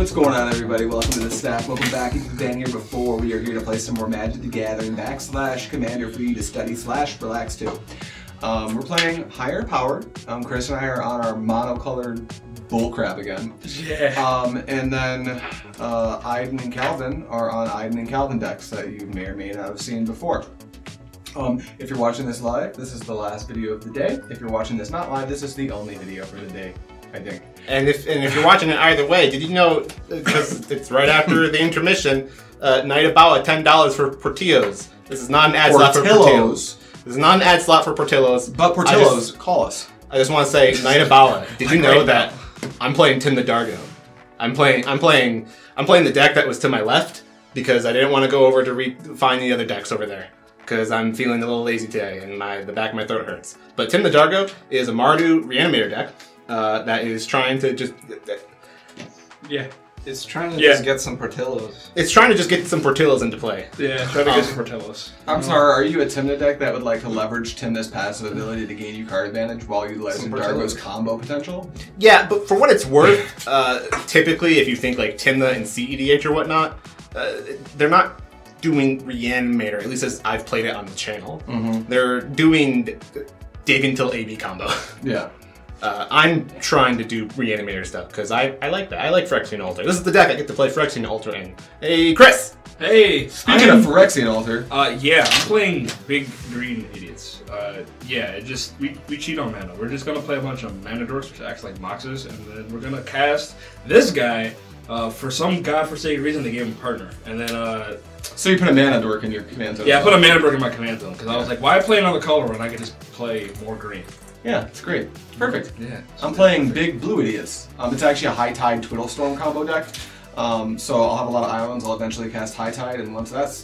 What's going on, everybody? Welcome to the staff. Welcome back. If you've been here before, we are here to play some more Magic the Gathering / Commander for you to study / relax to. We're playing higher power. Chris and I are on our monocolored bullcrap again. Yeah. And then Ajdin and Calvin are on Ajdin and Calvin decks that you may or may not have seen before. If you're watching this live, this is the last video of the day. If you're watching this not live, this is the only video for the day, I think. And if you're watching it either way, did you know, because it's right after the intermission, night about at $10 for Portillo's. This is not an ad slot for Portillo's. This is not an ad slot for Portillo's. But Portillo's, call us. I just want to say, Night About. Did you know that I'm playing Tymna Dargo? I'm playing the deck that was to my left because I didn't want to go over to find the other decks over there because I'm feeling a little lazy today and the back of my throat hurts. But Tymna Dargo is a Mardu Reanimator deck that is trying to just It's trying to just get some Portillo's. It's trying to just get some Portillo's into play. Yeah, try to get some Portillo's. I'm sorry, are you a Tymna deck that would like to leverage Tymna's passive ability to gain you card advantage while utilizing Dargo's combo potential? Yeah, but for what it's worth, typically if you think like Tymna and CEDH or whatnot, they're not doing Reanimator, at least as I've played it on the channel. They're doing Dig Until AB combo. Yeah. I'm trying to do Reanimator stuff because I like that. I like Phyrexian Altar. This is the deck I get to play Phyrexian Altar in. Hey, Chris! Hey! Speaking of Phyrexian Altar. Yeah, I'm playing Big Green Idiots. We cheat on mana. We're just gonna play a bunch of mana dorks, which acts like moxes, and then we're gonna cast this guy. For some godforsaken reason, they gave him partner. And then, So you put a mana dork in your command zone? yeah, I put a mana dork in my command zone, because I was like, why play another color when I could just play more green? Yeah, it's great. Perfect. Yeah. I'm playing Big Blue Idiots. It's actually a High Tide Twiddlestorm combo deck. So I'll have a lot of islands. I'll eventually cast High Tide, and once that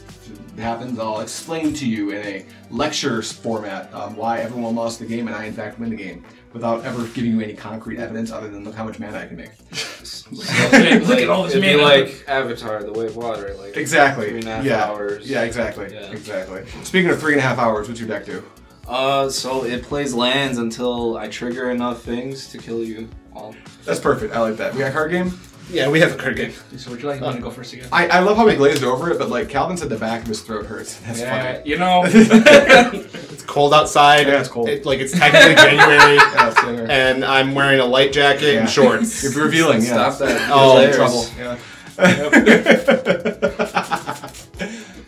happens, I'll explain to you in a lecture format why everyone lost the game and I in fact win the game, without ever giving you any concrete evidence other than look how much mana I can make. Look at all this It'd mana. be like Avatar, the way of water. Like Exactly. 3.5 hours. Yeah, exactly. Yeah. Exactly. Speaking of 3.5 hours, what's your deck do? So it plays lands until I trigger enough things to kill you all. That's perfect. I like that. We got a card game? Yeah, we have a card game. So would you like me to go first again? I love how we glazed over it, but like Calvin said the back of his throat hurts. That's funny. You know. It's cold outside. Yeah, it's cold. It's technically January, Yeah, same here. and I'm wearing a light jacket and shorts. You're revealing, yeah. Stop that. Oh, There's Layers. trouble. Yeah.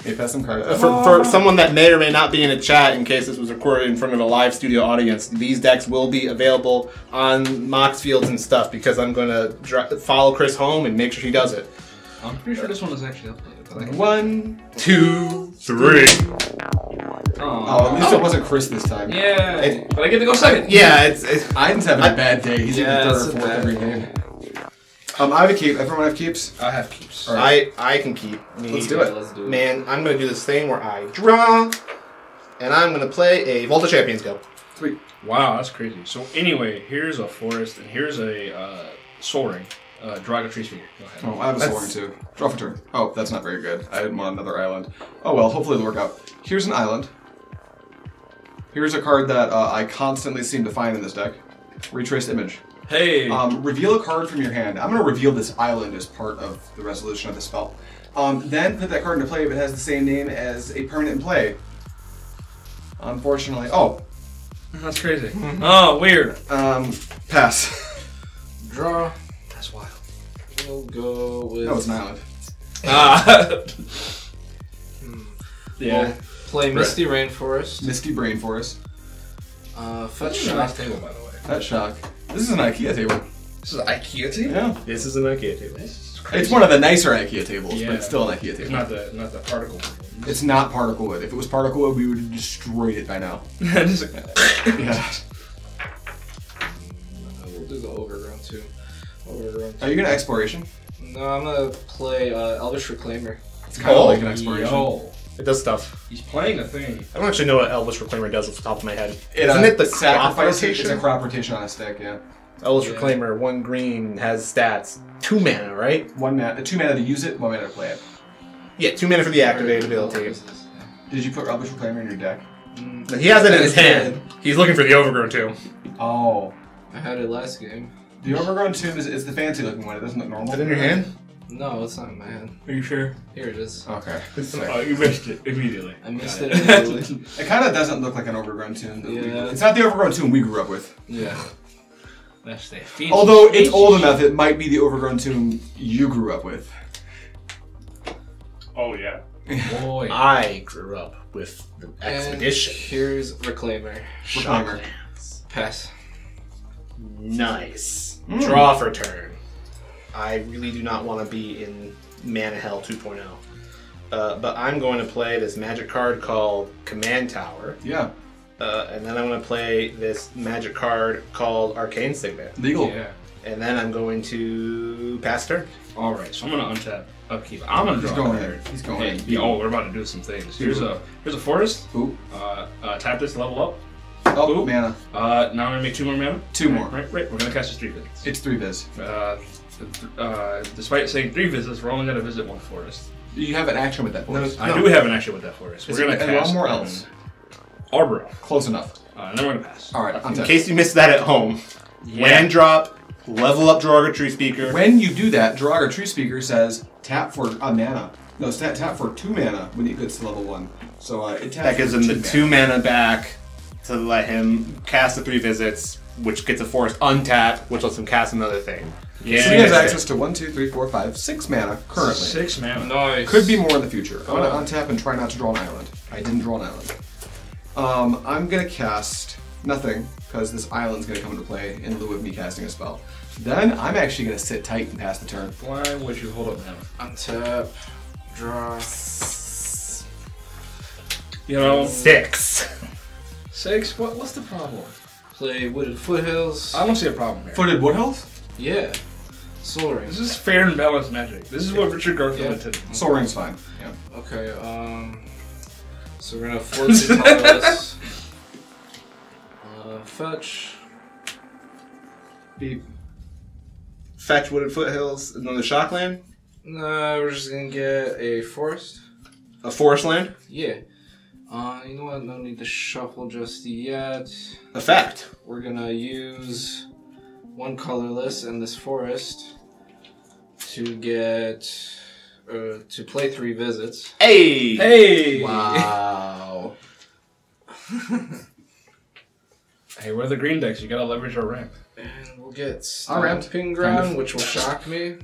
Hey, pass some cards. For someone that may or may not be in a chat, in case this was recorded in front of a live studio audience, these decks will be available on Mox Fields and stuff because I'm going to follow Chris home and make sure he does it. I'm pretty sure this one is actually uploaded. 1, 2, 3. Oh, at least it wasn't Chris this time. Yeah, but I get to go second. Yeah, it's Iden's having a bad day. He's Yeah, in it's third a or fourth bad every day. game. I have a keep. Everyone have keeps? I have keeps. All right. I can keep. Let's do it. Let's do it. Man, I'm going to do this thing where I draw, and I'm going to play a Volta Champions Guild. Sweet. Wow, that's crazy. So anyway, here's a forest, and here's a soaring Dragon Tree Figure. Go ahead. Oh, I have a soaring too. Draw for turn. Oh, that's not very good. I didn't want another island. Oh well, hopefully it'll work out. Here's an island. Here's a card that I constantly seem to find in this deck. Retraced image. Hey. Reveal a card from your hand. I'm going to reveal this island as part of the resolution of the spell. Then put that card into play if it has the same name as a permanent in play. Unfortunately. Oh. That's crazy. Oh, weird. Pass. Draw. That's wild. We'll go with. No, it's an island. Yeah. We'll play Misty Rainforest. Misty Brainforest. Fetch This is a nice Shock. table, by the way. That shock. This is an IKEA table. This is an IKEA table? Yeah. This is an IKEA table. This is crazy. It's one of the nicer IKEA tables, Yeah. but it's still an IKEA It's table. not the particle. It's not particle wood. If it was particle wood, we would have destroyed it by now. This is- Yeah. We'll do the Overgrown too. Overgrown. Are you gonna exploration? No, I'm gonna play Elvish Reclaimer. It's kind of like an exploration. Yo. It does stuff. He's playing a thing. I don't actually know what Elvish Reclaimer does off the top of my head. It, Isn't it the crop sacrifice? It's a rotation? crop rotation on a stick. Yeah. Elvish Yeah. Reclaimer, 1 green, has stats. 2 mana, right? 1 mana, 2 mana to use it, 1 mana to play it. Yeah, 2 mana for the activated ability. Did you put Rubbish Reclaimer in your deck? He has it in his hand. He's looking for the Overgrown too. Oh. I had it last game. The overgrown tomb is the fancy looking one. It doesn't look normal. Is it in your hand? No, it's not in my hand. Are you sure? Here it is. Okay. Oh, you missed it immediately. I missed it immediately. It kind of doesn't look like an overgrown tomb. Yeah. It's not the overgrown tomb we grew up with. Yeah. That's the Although it's old enough, it might be the overgrown tomb you grew up with. Oh yeah. Boy. I grew up with the expedition. And here's Reclaimer. Reclaimer. Pass. Nice. Draw for turn. I really do not want to be in Mana Hell 2.0. But I'm going to play this magic card called Command Tower. Yeah. And then I'm going to play this magic card called Arcane Signet. Legal. Yeah. And then I'm going to pass turn. Alright, so I'm gonna untap upkeep. I'm gonna draw He's going a in. card. He's going Hey, in. yeah, oh, we're about to do some things. Here's a forest. Ooh. Tap this, level up. Oh, Ooh. mana. Now I'm gonna make 2 more mana. 2 more. Right. We're gonna cast this 3 visits. It's 3 viz. Despite saying 3 visits, we're only gonna visit 1 forest. You have an action with that forest. I do have an action with that forest. We're gonna and cast one more else. Arbor. Close enough. And then we're gonna pass. Alright, In case you missed that at home, land drop, level up Draugr Tree Speaker. When you do that, Draugr Tree Speaker says tap for a mana. No, tap for 2 mana when it gets to level 1. So it taps That gives him for the 2 2 mana back to let him cast the 3 visits, which gets a forest untapped, which lets him cast another thing. Yeah. So he has access to 1, 2, 3, 4, 5, 6 mana currently. 6 mana. Nice. Could be more in the future. I'm gonna untap and try not to draw an island. I didn't draw an island. I'm gonna cast nothing because this island's gonna come into play in lieu of me casting a spell. Then I'm actually gonna sit tight and pass the turn. Why would you hold up now? Untap. Draw. You know, 6. 6. What's the problem? Play Wooded Foothills. I don't see a problem here. Footed Woodhills? Yeah. Soul Ring. This is fair and balanced magic. This is what Richard Garfield intended. Soul Ring's fine. Yeah. Okay, so we're gonna flip the colorless. Fetch. Beep. Fetch Wooded Foothills, another Shockland. No, we're just gonna get a forest. A forest land. Yeah. You know what? No need to shuffle just yet. Effect. We're gonna use 1 colorless and this forest to get to play 3 visits. Hey! Hey! Wow. Hey, we're the green decks. You gotta leverage our ramp. And we'll get I ramped, Stomping kind Ground, of. which will shock me.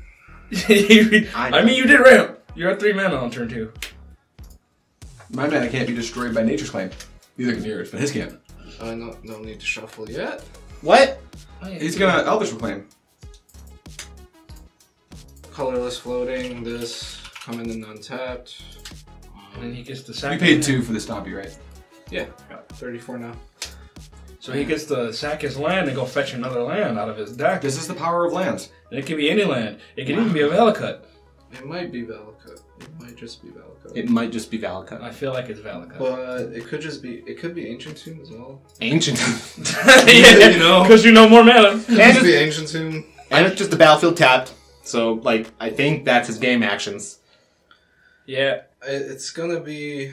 I mean, you did ramp. You're at 3 mana on turn 2. My mana can't be destroyed by Nature's Claim. Neither can yours, but his can. No need to shuffle yet. What? He's gonna Elvish Reclaim. Colorless floating. This coming in untapped. And then he gets the sack. You paid 2 for the Stompy, right? Yeah, 34 now. So he gets to sack his land and go fetch another land out of his deck. This is the power of lands. And it can be any land. It can even be a Valakut. It might be Valakut. It might just be Valakut. It might just be Valakut. I feel like it's Valakut. But it could just be. It could be Ancient Tomb as well. Ancient. Yeah, you know. Because you know more mana. It could just be Ancient Tomb. And it's just the battlefield tapped. So, like, I think that's his game actions. Yeah. It's gonna be.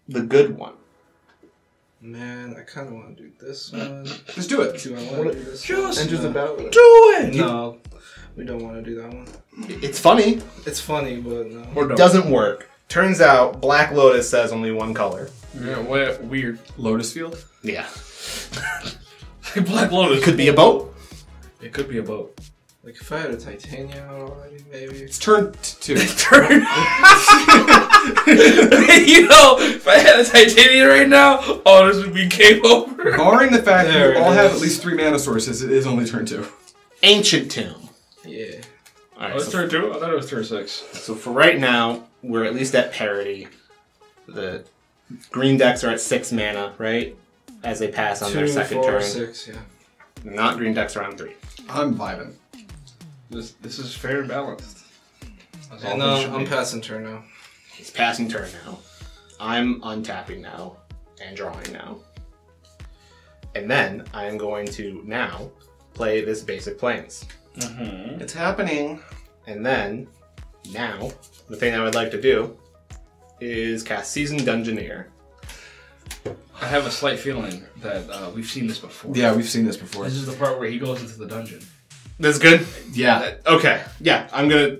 The good one. Man, I kind of want to do this one. Just do it. Do I want to do this one? Just Enters the battle. do it! No, we don't want to do that one. It's funny. It's funny, but no. Or It doesn't work. Turns out Black Lotus says only 1 color. Yeah, weird. Lotus Field? Yeah. Black Lotus. It could be a boat. It could be a boat. Like if I had a Titania already, maybe. It's turn 2. Turn. You know, if I had a Titania right now, oh, this would be game over. Barring the fact that There you all it have is. at least 3 mana sources, it is only turn 2. Ancient Tomb. Yeah. Alright, Oh, it's turn 2? I thought it was turn 6. so for right now, we're at least at parity. The green decks are at 6 mana, right? As they pass on their 2, second 4, turn. 6, yeah. Not green decks are on 3. I'm vibing. This is fair and balanced. That's all And it should I'm be. passing turn now. He's passing turn now. I'm untapping now and drawing now. And then I am going to now play this basic plains. Mm-hmm. It's happening. And then, now, the thing I would like to do is cast Seasoned Dungeoneer. I have a slight feeling that we've seen this before. Yeah, we've seen this before. This is the part where he goes into the dungeon. That's good? Yeah. Okay. Yeah, I'm gonna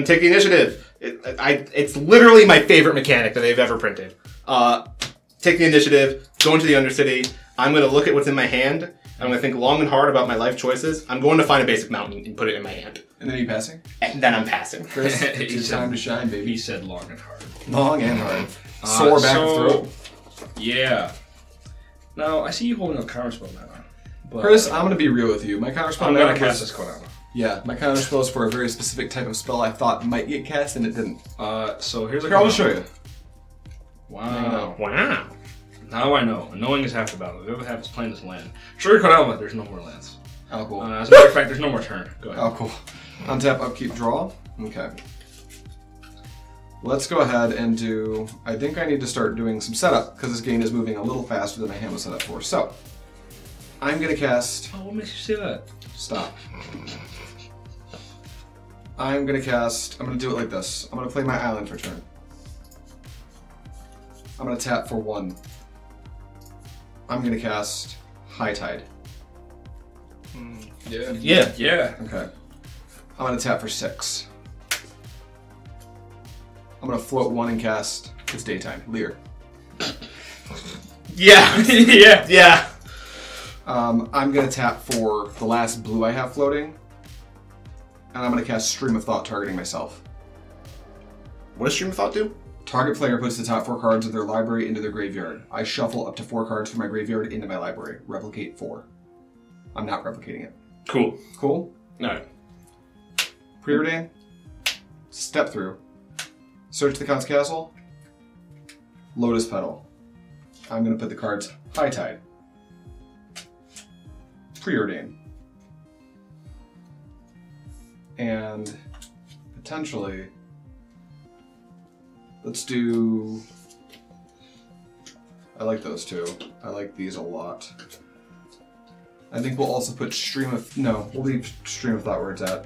take the initiative. It's literally my favorite mechanic that they've ever printed. Take the initiative, go into the Undercity. I'm gonna look at what's in my hand. I'm gonna think long and hard about my life choices. I'm going to find a basic mountain and put it in my hand. And then are you passing? And then I'm passing. Chris, it's your time to shine, baby. He said long and hard. Long and hard. Sore back and throat. Yeah. Now, I see you holding a counterspell now. But Chris, I'm going to be real with you. My counterspell I'm going mana to cast was- this Kodama. Yeah, my counterspell is for a very specific type of spell I thought might get cast, and it didn't. So here's a Here, I'll just show you. Wow. Wow. Now I know. Knowing is half the battle. The other half is playing this land. Sure, Kodama, there's no more lands. Oh, cool. As a matter of fact, there's no more turn. Go ahead. Oh, cool. Untap, upkeep, draw. Okay. Let's go ahead and do... I think I need to start doing some setup, because this game is moving a little faster than my hand was set up for. So, I'm going to cast... Oh, what makes you say that? Stop. I'm going to cast... I'm going to do it like this. I'm going to play my island for turn. I'm going to tap for 1. I'm going to cast High Tide. Yeah. Yeah. Yeah. Okay. I'm going to tap for 6. I'm going to float 1 and cast... It's daytime. Lier. Yeah. Yeah. Yeah. I'm going to tap for the last blue I have floating. And I'm going to cast Stream of Thought targeting myself. What does Stream of Thought do? Target player puts the top 4 cards of their library into their graveyard. I shuffle up to 4 cards from my graveyard into my library. Replicate 4. I'm not replicating it. Cool. Cool? Alright. Preordain. Step through. Search the Count's Castle. Lotus Petal. I'm going to put the cards High Tide. Preordain. And potentially, let's do... I like those two. I like these a lot. I think we'll also put Stream of... No, we'll leave Stream of Thought where it's at.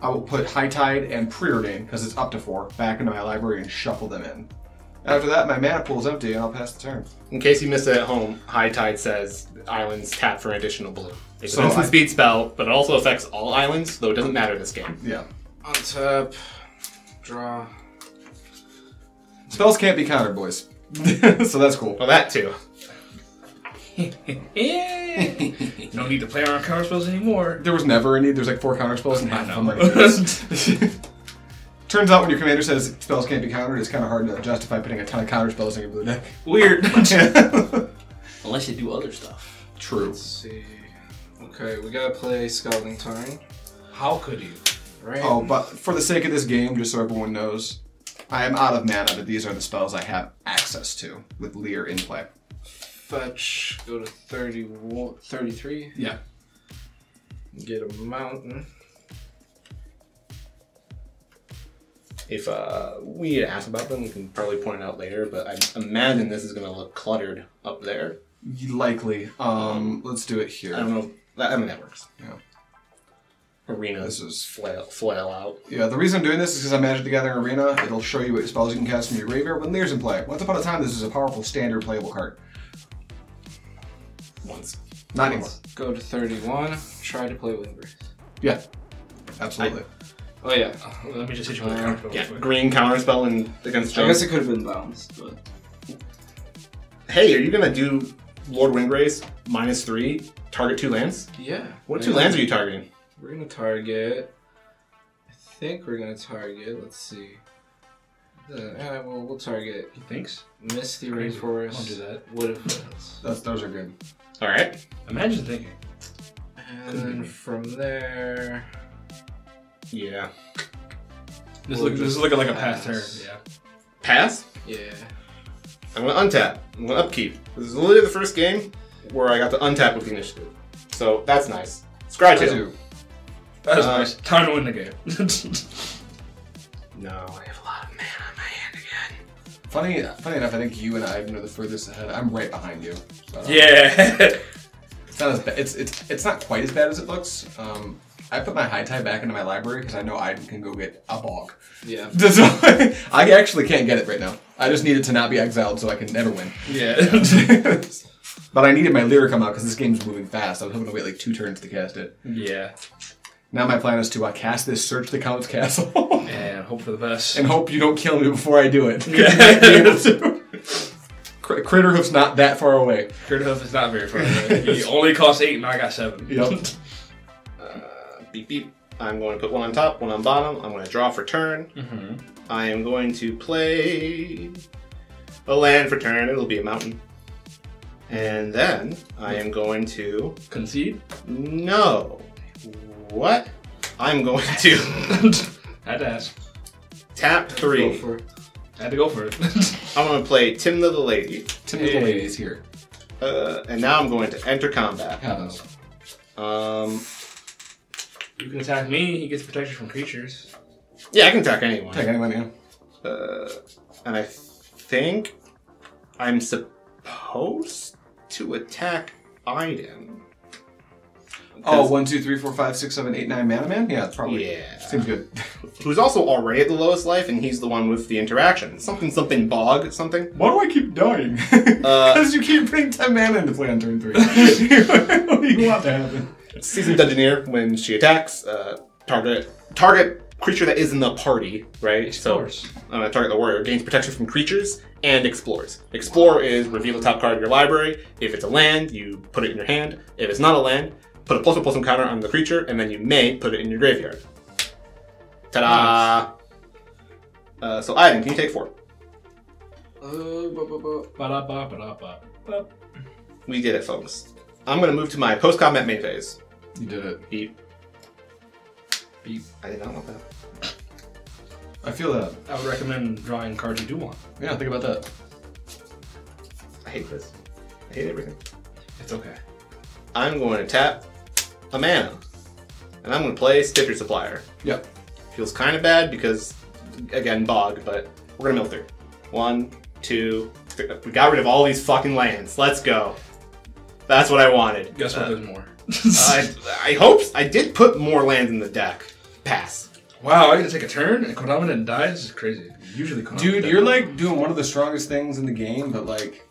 I will put High Tide and Preordain, because it's up to 4, back into my library and shuffle them in. After that, my mana pool is empty and I'll pass the turn. In case you missed it at home, High Tide says islands tap for an additional blue. It's So an instant I- speed spell, but it also affects all islands, though it doesn't matter this game. Yeah. Untap. Draw. Spells can't be countered, boys. So that's cool. Well, that too. No need to play around counterspells anymore. There was never a need. There's like 4 counter spells and half I of them know. are Turns out when your commander says spells can't be countered, it's kind of hard to justify putting a ton of counter spells in your blue deck. Weird. Unless you do other stuff. True. Let's see. Okay, we gotta play Scalding Tarn. How could you? Right. Oh, but for the sake of this game, just so everyone knows, I am out of mana, but these are the spells I have access to with Lier in play. Fetch. Go to 33. Yeah. Get a mountain. If we need to ask about them, we can probably point it out later, but I imagine this is going to look cluttered up there. Likely. Let's do it here. I don't know. I mean, that works. Yeah. Arenas This is- flail out. Yeah, the reason I'm doing this is because I Magic the Gathering Arena. It'll show you what spells you can cast from your graveyard when Lier's in play. Once upon a time, this is a powerful standard playable card. Once. Not anymore. Go to 31. Try to play Windgrace. Yeah. Absolutely. Oh yeah. Let me just hit you with a counterspell. Yeah, real quick. green counterspell and against I Jones. guess it could have been balanced, but Hey, are you going to do Lord Windgrace -3, target 2 lands? yeah. What 2 lands are you targeting? We're gonna target. I think we're gonna target. Let's see. We'll target He thinks. Misty Crazy. Rainforest. Don't do that. Wood of Hills. Those are good. Alright. Imagine thinking. And then from there. Yeah. This is looking like a pass turn. Yeah. Pass? Yeah. I'm going to untap. I'm going to upkeep. This is literally the first game where I got to untap with the initiative. So that's nice. Scratch I it. do. That is nice. Time to win the game. No, I have a lot of mana in my hand again. Funny enough, I think you and Ajdin are the furthest ahead. I'm right behind you. So Yeah. It's not as bad. It's not quite as bad as it looks. I put my High Tide back into my library because I know Ajdin can go get a bog. Yeah. So, I actually can't get it right now. I just need it to not be exiled so I can never win. Yeah. But I needed my Lier to come out because this game's moving fast. I was hoping to wait like 2 turns to cast it. Yeah. Now my plan is to cast this, search the Count's Castle. And hope for the best. And hope you don't kill me before I do it. Yeah. You might be able to. Critterhoof's not that far away. Critterhoof is not very far away. He only costs 8 and I got 7. Yep. Beep beep. I'm going to put one on top, one on bottom. I'm going to draw for turn. Mm-hmm. I am going to play a land for turn. It'll be a mountain. And then I am going to... Concede? No. What? I'm going to... Had to ask. Tap 3. Go for it. Had to go for it. I'm going to play Tymna the Lady. Tymna the Lady is here. And now I'm going to enter combat. Happens. You can attack me, he gets protection from creatures. Yeah, I can attack anyone. Take anyone, yeah. And I think I'm supposed to attack Ajdin. Oh, 1, 2, 3, 4, 5, 6, 7, 8, 9 mana man? Yeah, probably. Yeah. Seems good. Who's also already at the lowest life, and he's the one with the interaction. Something bog, something. Why do I keep dying? Because you keep putting 10 mana into play on turn 3. What do you want to happen? Seasoned Dungeoneer, when she attacks, target creature that is in the party, right? Explores. So, target the warrior, gains protection from creatures, and explores. Explore is reveal the top card of your library. If it's a land, you put it in your hand. If it's not a land, put a +1/+1 counter on the creature, and then you may put it in your graveyard. Ta-da! So Ajdin, can you take 4? Ba-da-ba-ba-da-ba. We did it, folks. I'm going to move to my post-combat main phase. You did it. Beep. Beep. I did not want that. I feel that. I would recommend drawing cards you do want. Yeah, think about that. I hate this. I hate everything. It's okay. I'm going to tap a mana. And I'm going to play Stitcher Supplier. Yep. Feels kind of bad because, again, bog, but we're going to mill through. 1, 2, 3. We got rid of all these fucking lands. Let's go. That's what I wanted. Guess what? There's more. I hope I did put more lands in the deck. Pass. Wow, I get to take a turn and Kodama didn't die? This is crazy. Usually Kodama Dude, dies. you're like doing one of the strongest things in the game, but like,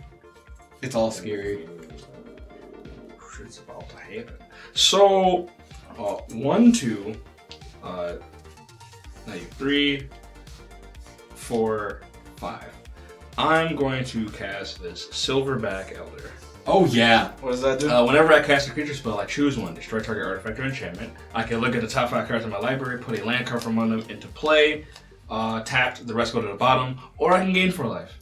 it's all scary. Shit's about to happen. So, 1, 2, 3, 4, 5. I'm going to cast this Silverback Elder. Oh yeah. What does that do? Whenever I cast a creature spell, I choose one. Destroy target artifact or enchantment. I can look at the top 5 cards in my library, put a land card from one of them into play, tapped, the rest go to the bottom, or I can gain 4 life.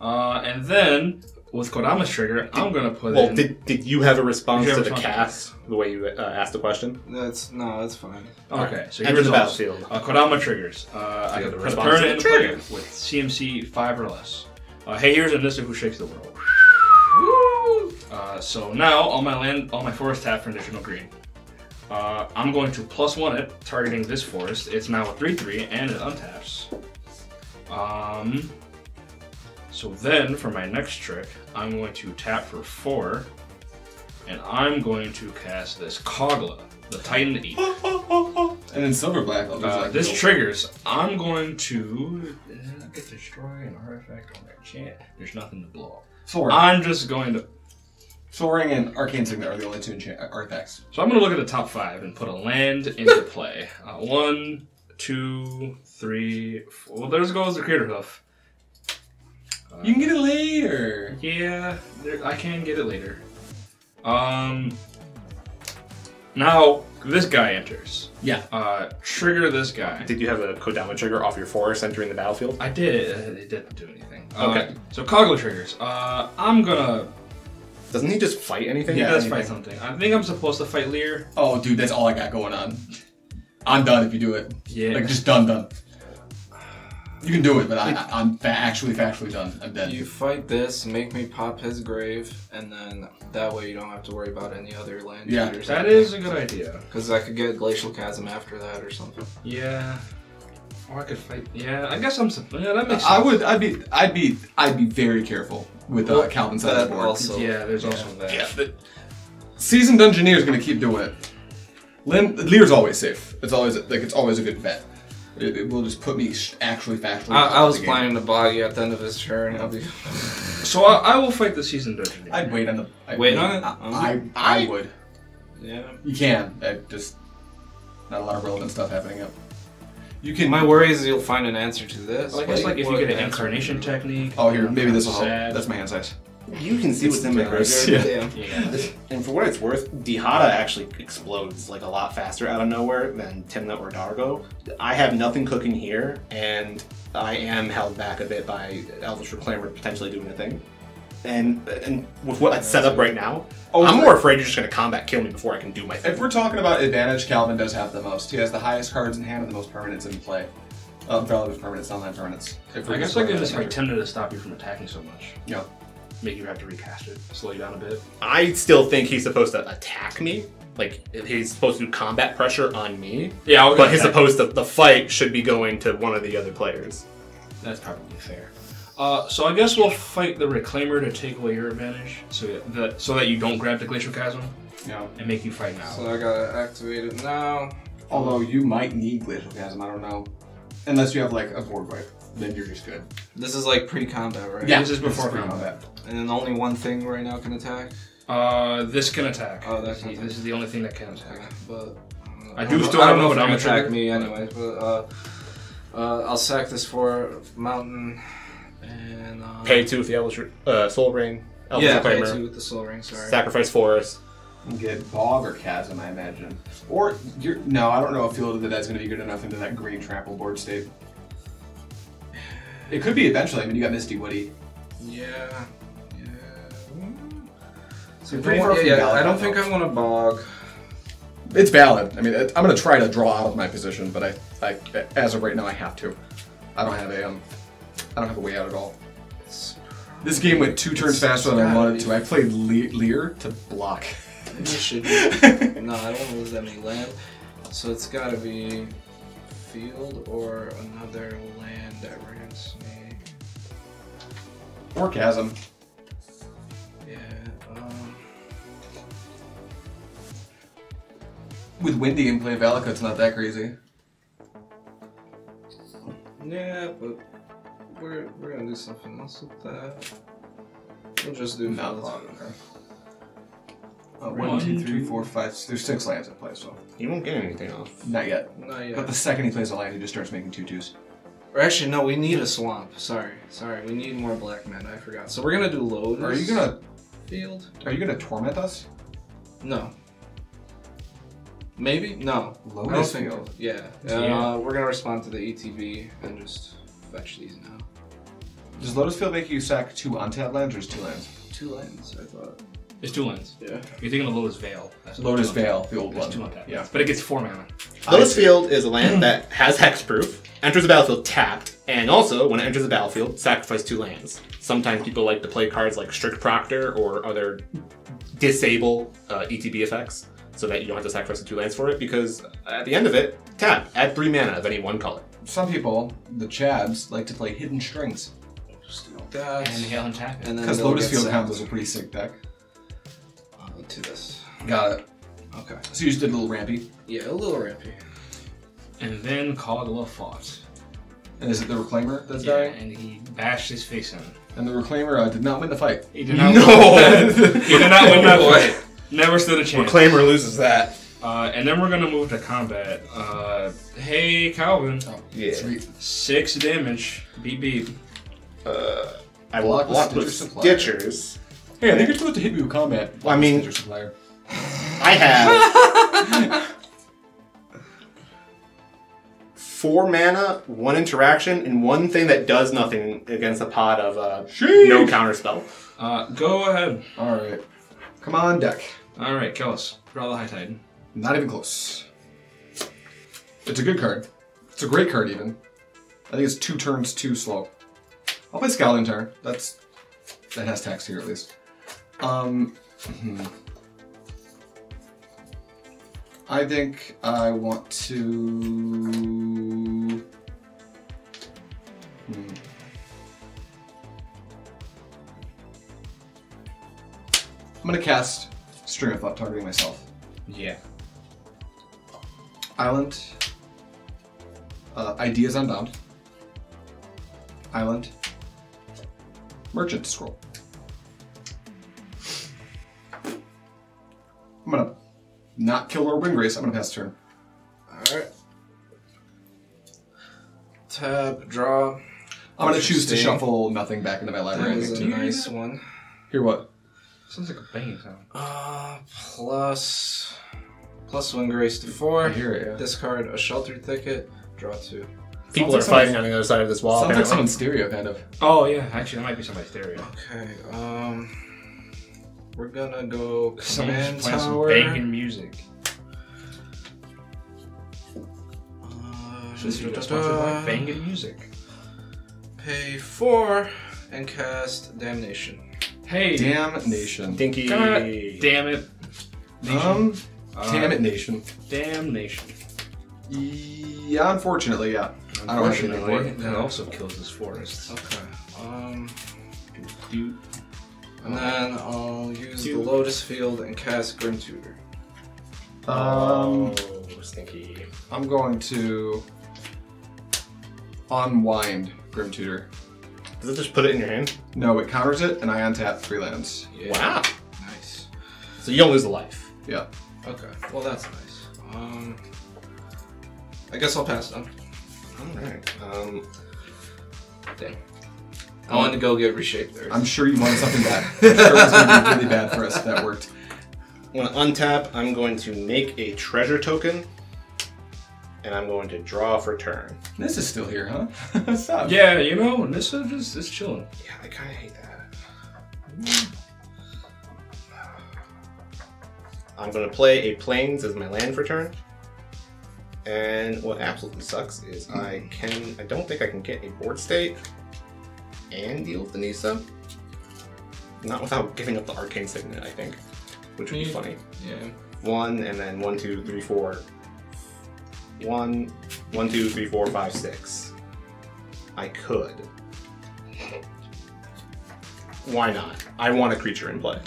And then, with Kodama's trigger, I'm going to put in... Did you have a response Did you to have the a cast, the way you asked the question? That's fine. Okay, so Enter here's the the battlefield. Kodama triggers. I have can a put a response to permanent the into play trigger. with CMC 5 or less. Hey, here's a Nissa who shakes the world. So now, all my forest tap for additional green. I'm going to +1 it, targeting this forest. It's now a 3/3, and it untaps. So then, for my next trick, I'm going to tap for 4, and I'm going to cast this Kogla, the Titan 8. And then Silver Black. This triggers. I'm going to get destroy an artifact or enchant. There's nothing to blow up. Soaring. I'm just going to. Soaring and Arcane Signet are the only 2 artifacts. So I'm going to look at the top 5 and put a land into play. 1, 2, 3, 4. Well, there goes the Creator Hoof. You can get it later. Yeah, I can get it later. Now this guy enters. Yeah. Trigger this guy. Did you have a Kodama trigger off your forest entering the battlefield? I did. It didn't do anything. Okay. So Kogla triggers. I'm gonna. Doesn't he just fight anything? He Yeah, does anything. fight something. I think I'm supposed to fight Lier. Oh, dude, that's all I got going on. I'm done if you do it. Yeah. Like, just done. You can do it, but I'm actually factually done. I'm dead. You fight this, make me pop his grave, and then that way you don't have to worry about any other land. Yeah, That is a good idea. Because I could get Glacial Chasm after that or something. Yeah. Or I could fight. Yeah, I guess yeah, that makes sense. I'd be very careful with Calvin's side of the board. Also, Yeah, there's also that. Yeah, the Seasoned Engineer is going to keep doing it. Lear's always safe. It's always a good bet. It will just put me actually factually. I was planning to bog you at the end of his turn. I'll be. So I will fight the seasoned dungeon. I'd wait on the. Wait on it? I would. Yeah. You can. Just not a lot of relevant stuff happening yet. You can. My worry is you'll find an answer to this. Well, I guess like if you what get an answer incarnation do you- technique. Oh, here, maybe this will help. Sad. That's my hand size. You can see what's in my dangerous. graveyard. Yeah. Yeah. And for what it's worth, Dihada actually explodes like a lot faster out of nowhere than Tymna or Dargo. I have nothing cooking here, and I am held back a bit by Elvish Reclaimer potentially doing a thing. And with what it's set up right now, I'm more afraid you're just going to combat kill me before I can do my thing. If we're talking about advantage, Calvin does have the most. He has the highest cards in hand and the most permanents in play. Relative permanents, non-land permanents. If we're I guess just I looking could at just advantage. Tymna to stop you from attacking so much. Yeah. Make you have to recast it, slow you down a bit. I still think he's supposed to attack me. Like, he's supposed to do combat pressure on me. Yeah, But he's supposed to, the fight should be going to one of the other players. That's probably fair. So I guess we'll fight the Reclaimer to take away your advantage, so that you don't grab the Glacial Chasm Yeah. and make you fight now. So I gotta activate it now. Although you might need Glacial Chasm, I don't know. Unless you have like a board wipe, then you're just good. This is like pre-combat, right? Yeah. This is before combat. And then only one thing right now can attack. This can attack. Oh, that can This is the only thing that can attack. But I do still have no if it can Kodama attack trigger, me but- anyways. But I'll sack this for Mountain and Pay 2 with the Elvish Soul Ring. Elvish yeah, pay Reclaimer. 2 with the Soul Ring. Sorry. Sacrifice Forest. You get Bog or Chasm, I imagine. Or you're no, I don't know if Field of the Dead's gonna be good enough into that green trample board state. It could be eventually. I mean, you got Misty Woody. Yeah. So you're pretty far from yeah, valid I don't right think now. I want to bog. It's valid. I mean, I'm gonna try to draw out of my position, but I as of right now, I have to. I don't have a way out at all. This game went 2 turns faster than I wanted to. I played Lier to block. Maybe I should. No, I don't want to lose that many land. So it's got to be field or another land that rents me. Or Chasm. Yeah. With Windy and playing Valaka, it's not that crazy. Yeah, but we're gonna do something else with that. We'll just do Not field. long. Okay. 1, 2, 3, 4, 5. There's 6 lands at play, so You won't get anything off. not yet. Not yet. But the second he plays a land, he just starts making 2/2s. Or actually, no, we need a swamp. Sorry. We need more black mana. I forgot. So we're gonna do Lotus. Are you gonna torment us? No. Maybe? No. Lotus I don't think. Field. Yeah. Yeah. We're gonna respond to the ETB and just fetch these now. Does Lotus Field make you sack 2 untapped lands or just 2 lands? 2 lands, I thought. It's 2 lands. Yeah. You're thinking of Lotus Veil. That's Lotus 2 Veil, the old It's one. 2 untapped. Yeah. But it gets 4 mana. Lotus Field is a land that has hexproof, enters the battlefield tapped, and also, when it enters the battlefield, sacrifice 2 lands. Sometimes people like to play cards like Strict Proctor or other disable ETB effects, so that you don't have to sacrifice the 2 lands for it, because at the end of it, tap, add 3 mana of any one color. Some people, the Chads, like to play Hidden Strings. Just do that. And Hail and Tap. And then Because they'll Lotus get Field sacked. counts as a pretty sick deck. To this. Got it. Okay. So you just did a little rampy. Yeah, a little rampy. And then Kogla fought. And is it the Reclaimer that's Yeah, dying? and he bashed his face in. And the Reclaimer did not win the fight. He did not No! win. He did not win that fight. Never stood a chance. Reclaimer loses that. And then we're gonna move to combat. Hey, Calvin. Oh, Yeah. sweet. 6 damage. Beep beep. I Block with block with Stitcher Supplier. Stitchers. Hey, I think you're supposed to hit me with combat. Well, I mean- Stitcher Supplier. I have 4 mana, 1 interaction, and 1 thing that does nothing against a pot of no counterspell. Go ahead. Alright. Come on, deck. Alright, kill us. Draw the High Tide. Not even close. It's a good card. It's a great card, even. I think it's 2 turns too slow. I'll play Scowling Turn. That has text here, at least. I think I want to... I'm gonna cast String of Thought, targeting myself. Yeah. Island. Ideas Unbound. Island. Merchant Scroll. I'm gonna not kill our Windgrace. I'm gonna pass the turn. Alright. Tap, draw. I'm gonna choose to shuffle nothing back into my library. That was a nice one. Here, what? Sounds like a banging sound. Plus Windgrace to 4. I hear it, yeah. Discard a Sheltered Thicket. Draw 2. People like are fighting on the other side of this wall. Sounds like apparently. someone's stereo, kind of. Oh yeah, actually that might be somebody's stereo. Okay, we're gonna go Someone's Command playing some Tower. banging music. Just Da-da-da. banging music. Pay 4 and cast Damnation. Hey, Damnation. Dinky. God damn it. Damn it, nation. Damnation. Yeah, unfortunately, yeah. I don't have anything Unfortunately, for it. that also kills this forest. Okay. Dude. And then I'll use the Lotus Field and cast Grim Tutor. Stinky. I'm going to unwind Grim Tutor. Does it just put it in your hand? No, it counters it, and I untap 3 lands. Yeah. Wow. Nice. So you don't lose a life. Yeah. Okay. Well, that's nice. I guess I'll pass then. Alright. Dang. I wanted to go get Reshaped there. I'm sure you wanted something bad. I'm sure it was going to be really bad for us if that worked. I'm going to untap. I'm going to make a treasure token. And I'm going to draw for turn. This is still here, huh? What's up? Yeah, you know, this is just chilling. Yeah, I kind of hate that. I'm going to play a Plains as my land for turn. And what absolutely sucks is I don't think I can get a board state and deal with the Nisa. Not without giving up the Arcane Signet, I think. Which would be funny. Yeah. 1 and then 1, 2, 3, 4. 1, 1, 2, 3, 4, 5, 6. I could. Why not? I want a creature in play.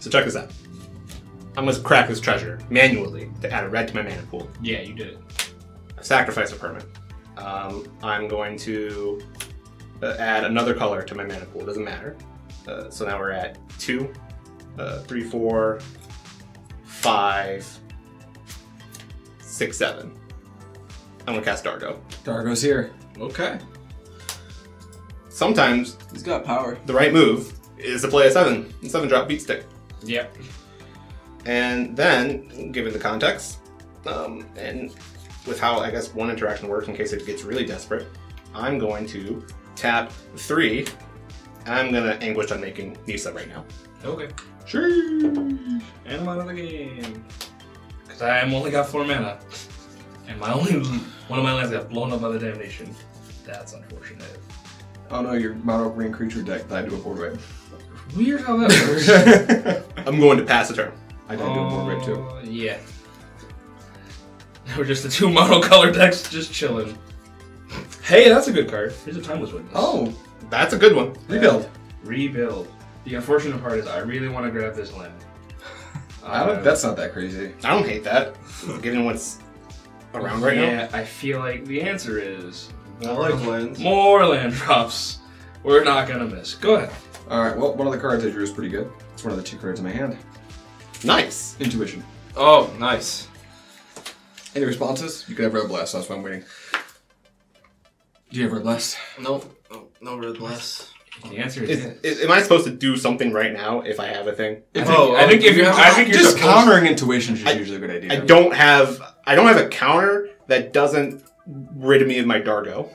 So check this out. I'm going to crack this treasure manually to add a red to my mana pool. Yeah, you did it. Sacrifice a permanent. I'm going to add another color to my mana pool. It doesn't matter. So now we're at 2, 3, 4, 5, 6, 7. I'm gonna cast Dargo. Dargo's here. Okay. Sometimes He's got power. the right move is to play a 7-drop beat stick. Yep. And then, given the context, and with how I guess one interaction works in case it gets really desperate, I'm going to tap 3. And I'm gonna anguish on making Nisa right now. Okay. Sure. And I'm out of the game. Because I only got 4 mana. And one of my lands got blown up by the Damnation. That's unfortunate. Oh no, your mono green creature deck died to a board wipe. Weird how that works. I'm going to pass a turn. I died to a board wipe too. Yeah. Now we're just the 2 mono-color decks just chilling. Hey, that's a good card. Here's a Timeless Witness. Oh, That's a good one. rebuild. Rebuild. The unfortunate part is I really want to grab this land. That's not that crazy. I don't hate that, given what's around right now. Yeah, I feel like the answer is I like lands. more land drops. We're not gonna miss. Go ahead. Alright, well, one of the cards I drew is pretty good. It's one of the 2 cards in my hand. Nice. Intuition. Oh, nice. Any responses? You can have Red Blast, that's why I'm waiting. Do you have Red Blast? Nope. Oh, no Red Blast. The answer is Am I supposed to do something right now if I have a thing? I think if you're Just supposed- countering intuition is usually a good idea. I don't have a counter that doesn't rid me of my Dargo.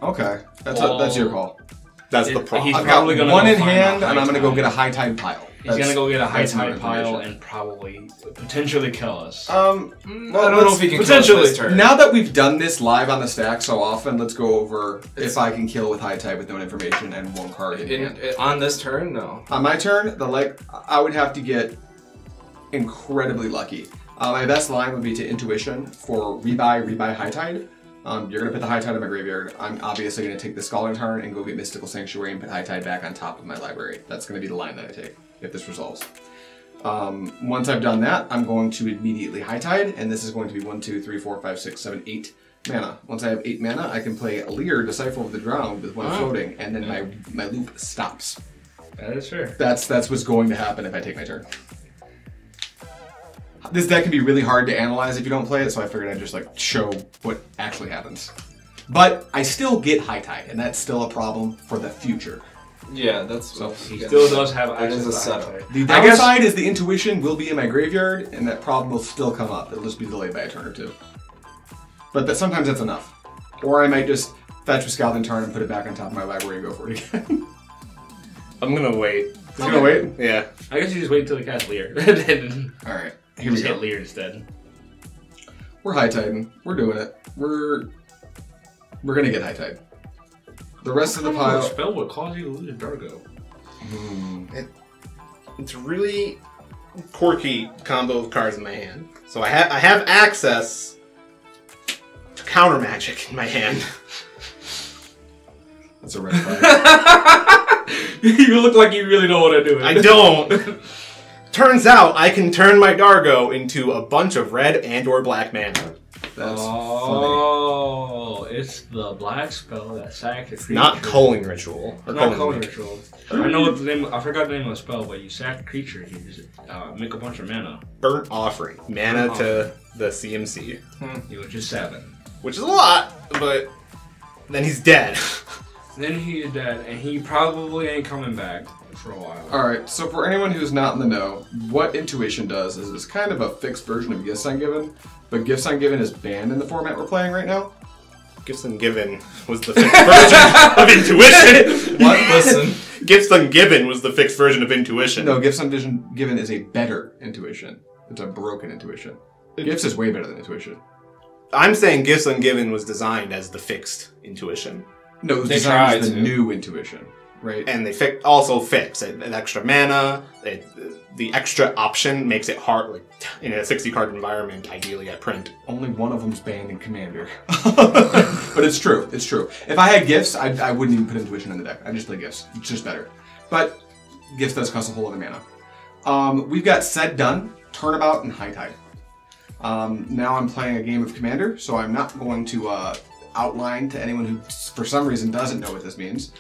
Okay, that's your call. That's the problem. He's I've got probably gonna one go in find hand, a and I'm high gonna go tide. get a high tide pile. He's gonna go get a high that's my tide pile information. and probably potentially kill us. Well, I don't know if he can potentially. kill us this turn. Now that we've done this live on the stack so often, let's go over if I can kill with high tide with no information and 1 card in hand. On this turn, no. On my turn, I would have to get incredibly lucky. My best line would be to intuition for rebuy high tide. You're gonna put the high tide in my graveyard. I'm obviously gonna take the Scalding Tarn and go get Mystical Sanctuary and put high tide back on top of my library. That's gonna be the line that I take if this resolves. Once I've done that, I'm going to immediately high tide, and this is going to be 1, 2, 3, 4, 5, 6, 7, 8 mana. Once I have 8 mana, I can play Lier, Decipher of the Drowned with 1 floating, and then my loop stops. That is fair. That's what's going to happen if I take my turn. this deck can be really hard to analyze if you don't play it, so I figured I'd just like show what actually happens. But I still get high tide, and that's still a problem for the future. Yeah, that's So He still does have That access is a to setup. high tide. The downside is the intuition will be in my graveyard, and that problem will still come up. It'll just be delayed by a turn or two. But sometimes that's enough. Or I might just fetch a Scalping Tarn and put it back on top of my library and go for it again. I'm gonna wait. Just gonna wait? Yeah. I guess you just wait until they cast Lier. Then Alright, you here we just hit go. Lier instead. We're high tiding. We're doing it. We're gonna get high tide. The rest of the What pile. spell would cause you to lose Dargo? It's really quirky combo of cards in my hand. So I have access to counter magic in my hand. That's a red flag. You look like you really don't want to do it. I don't. Turns out I can turn my Dargo into a bunch of red and or black mana. That's funny. Oh, it's the black spell that sacks a creature. Not culling ritual. Or Not culling culling Link. ritual. I know what the name. I forgot the name of the spell, but you sack a creature and you just make a bunch of mana. Burnt offering. Mana to the CMC. Which is 7. Which is a lot, but then he's dead. Then he is dead, and he probably ain't coming back for a while. Alright, so for anyone who's not in the know, what Intuition does is it's kind of a fixed version of Gifts Ungiven, but Gifts Ungiven is banned in the format we're playing right now. Gifts Ungiven was the fixed version of Intuition. What? Listen. Gifts Ungiven was the fixed version of Intuition. No, Gifts Ungiven is a better Intuition. It's a broken Intuition. Gifts is way better than Intuition. I'm saying Gifts Ungiven was designed as the fixed Intuition. No, it was They designed tried as the to. new Intuition, right? And they also fix an extra mana. The extra option makes it hard, like in a 60-card environment, ideally at print. Only one of them's banned in Commander. But it's true, it's true. If I had Gifts, I wouldn't even put Intuition in the deck. I'd just play Gifts. It's just better. But Gifts does cost a whole other mana. We've got Said done, Turnabout, and High Tide. Now I'm playing a game of Commander, so I'm not going to outline to anyone who, for some reason, doesn't know what this means.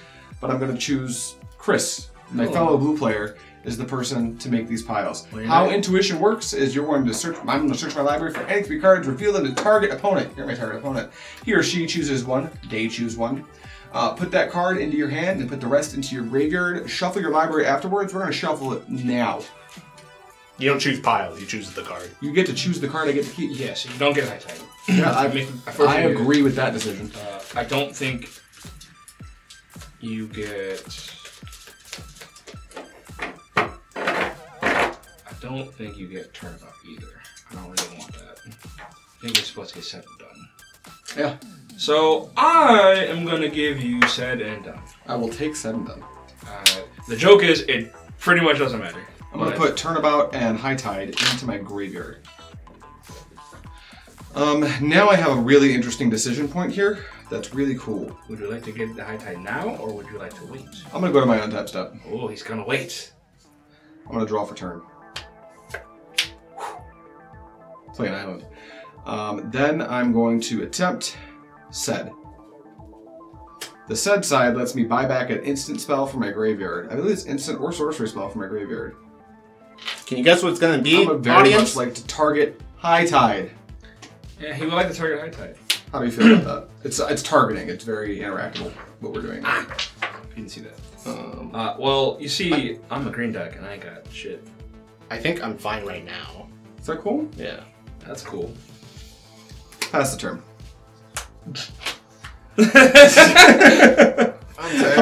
But I'm going to choose Chris, my fellow blue player, is the person to make these piles. How Intuition works is you're going to search. I'm going to search my library for any 3 cards, reveal them to target opponent. You're my target opponent. He or she chooses one. They choose one. Put that card into your hand and put the rest into your graveyard. Shuffle your library afterwards. We're going to shuffle it now. You don't choose piles, you choose the card. You get to choose the card I get to keep. Yes, you don't get high tide. Yeah, I I agree with that decision. I don't think you get. I don't think you get Turnabout either. I don't really want that. I think you're supposed to get Said and Done. Yeah. So I am gonna give you Said and Done. I will take 7 done. The joke is, it pretty much doesn't matter. I'm going to put Turnabout and High Tide into my graveyard. Now I have a really interesting decision point here. That's really cool. Would you like to get the High Tide now, or would you like to wait? I'm going to go to my untap step. Oh, he's gonna wait. I'm going to draw for turn. Play an island. Then I'm going to attempt Said. The Said side lets me buy back an instant spell from my graveyard. I believe it's instant or sorcery spell from my graveyard. Can you guess what it's going to be, I would very audience? much like to target High Tide. Yeah, he would like to target High Tide. How do you feel about that? It's targeting. It's very interactable, what we're doing. You didn't see that. Well, you see, I'm a green deck and I ain't got shit. I think I'm fine right now. Is that cool? Yeah. That's cool. Pass the turn. I'm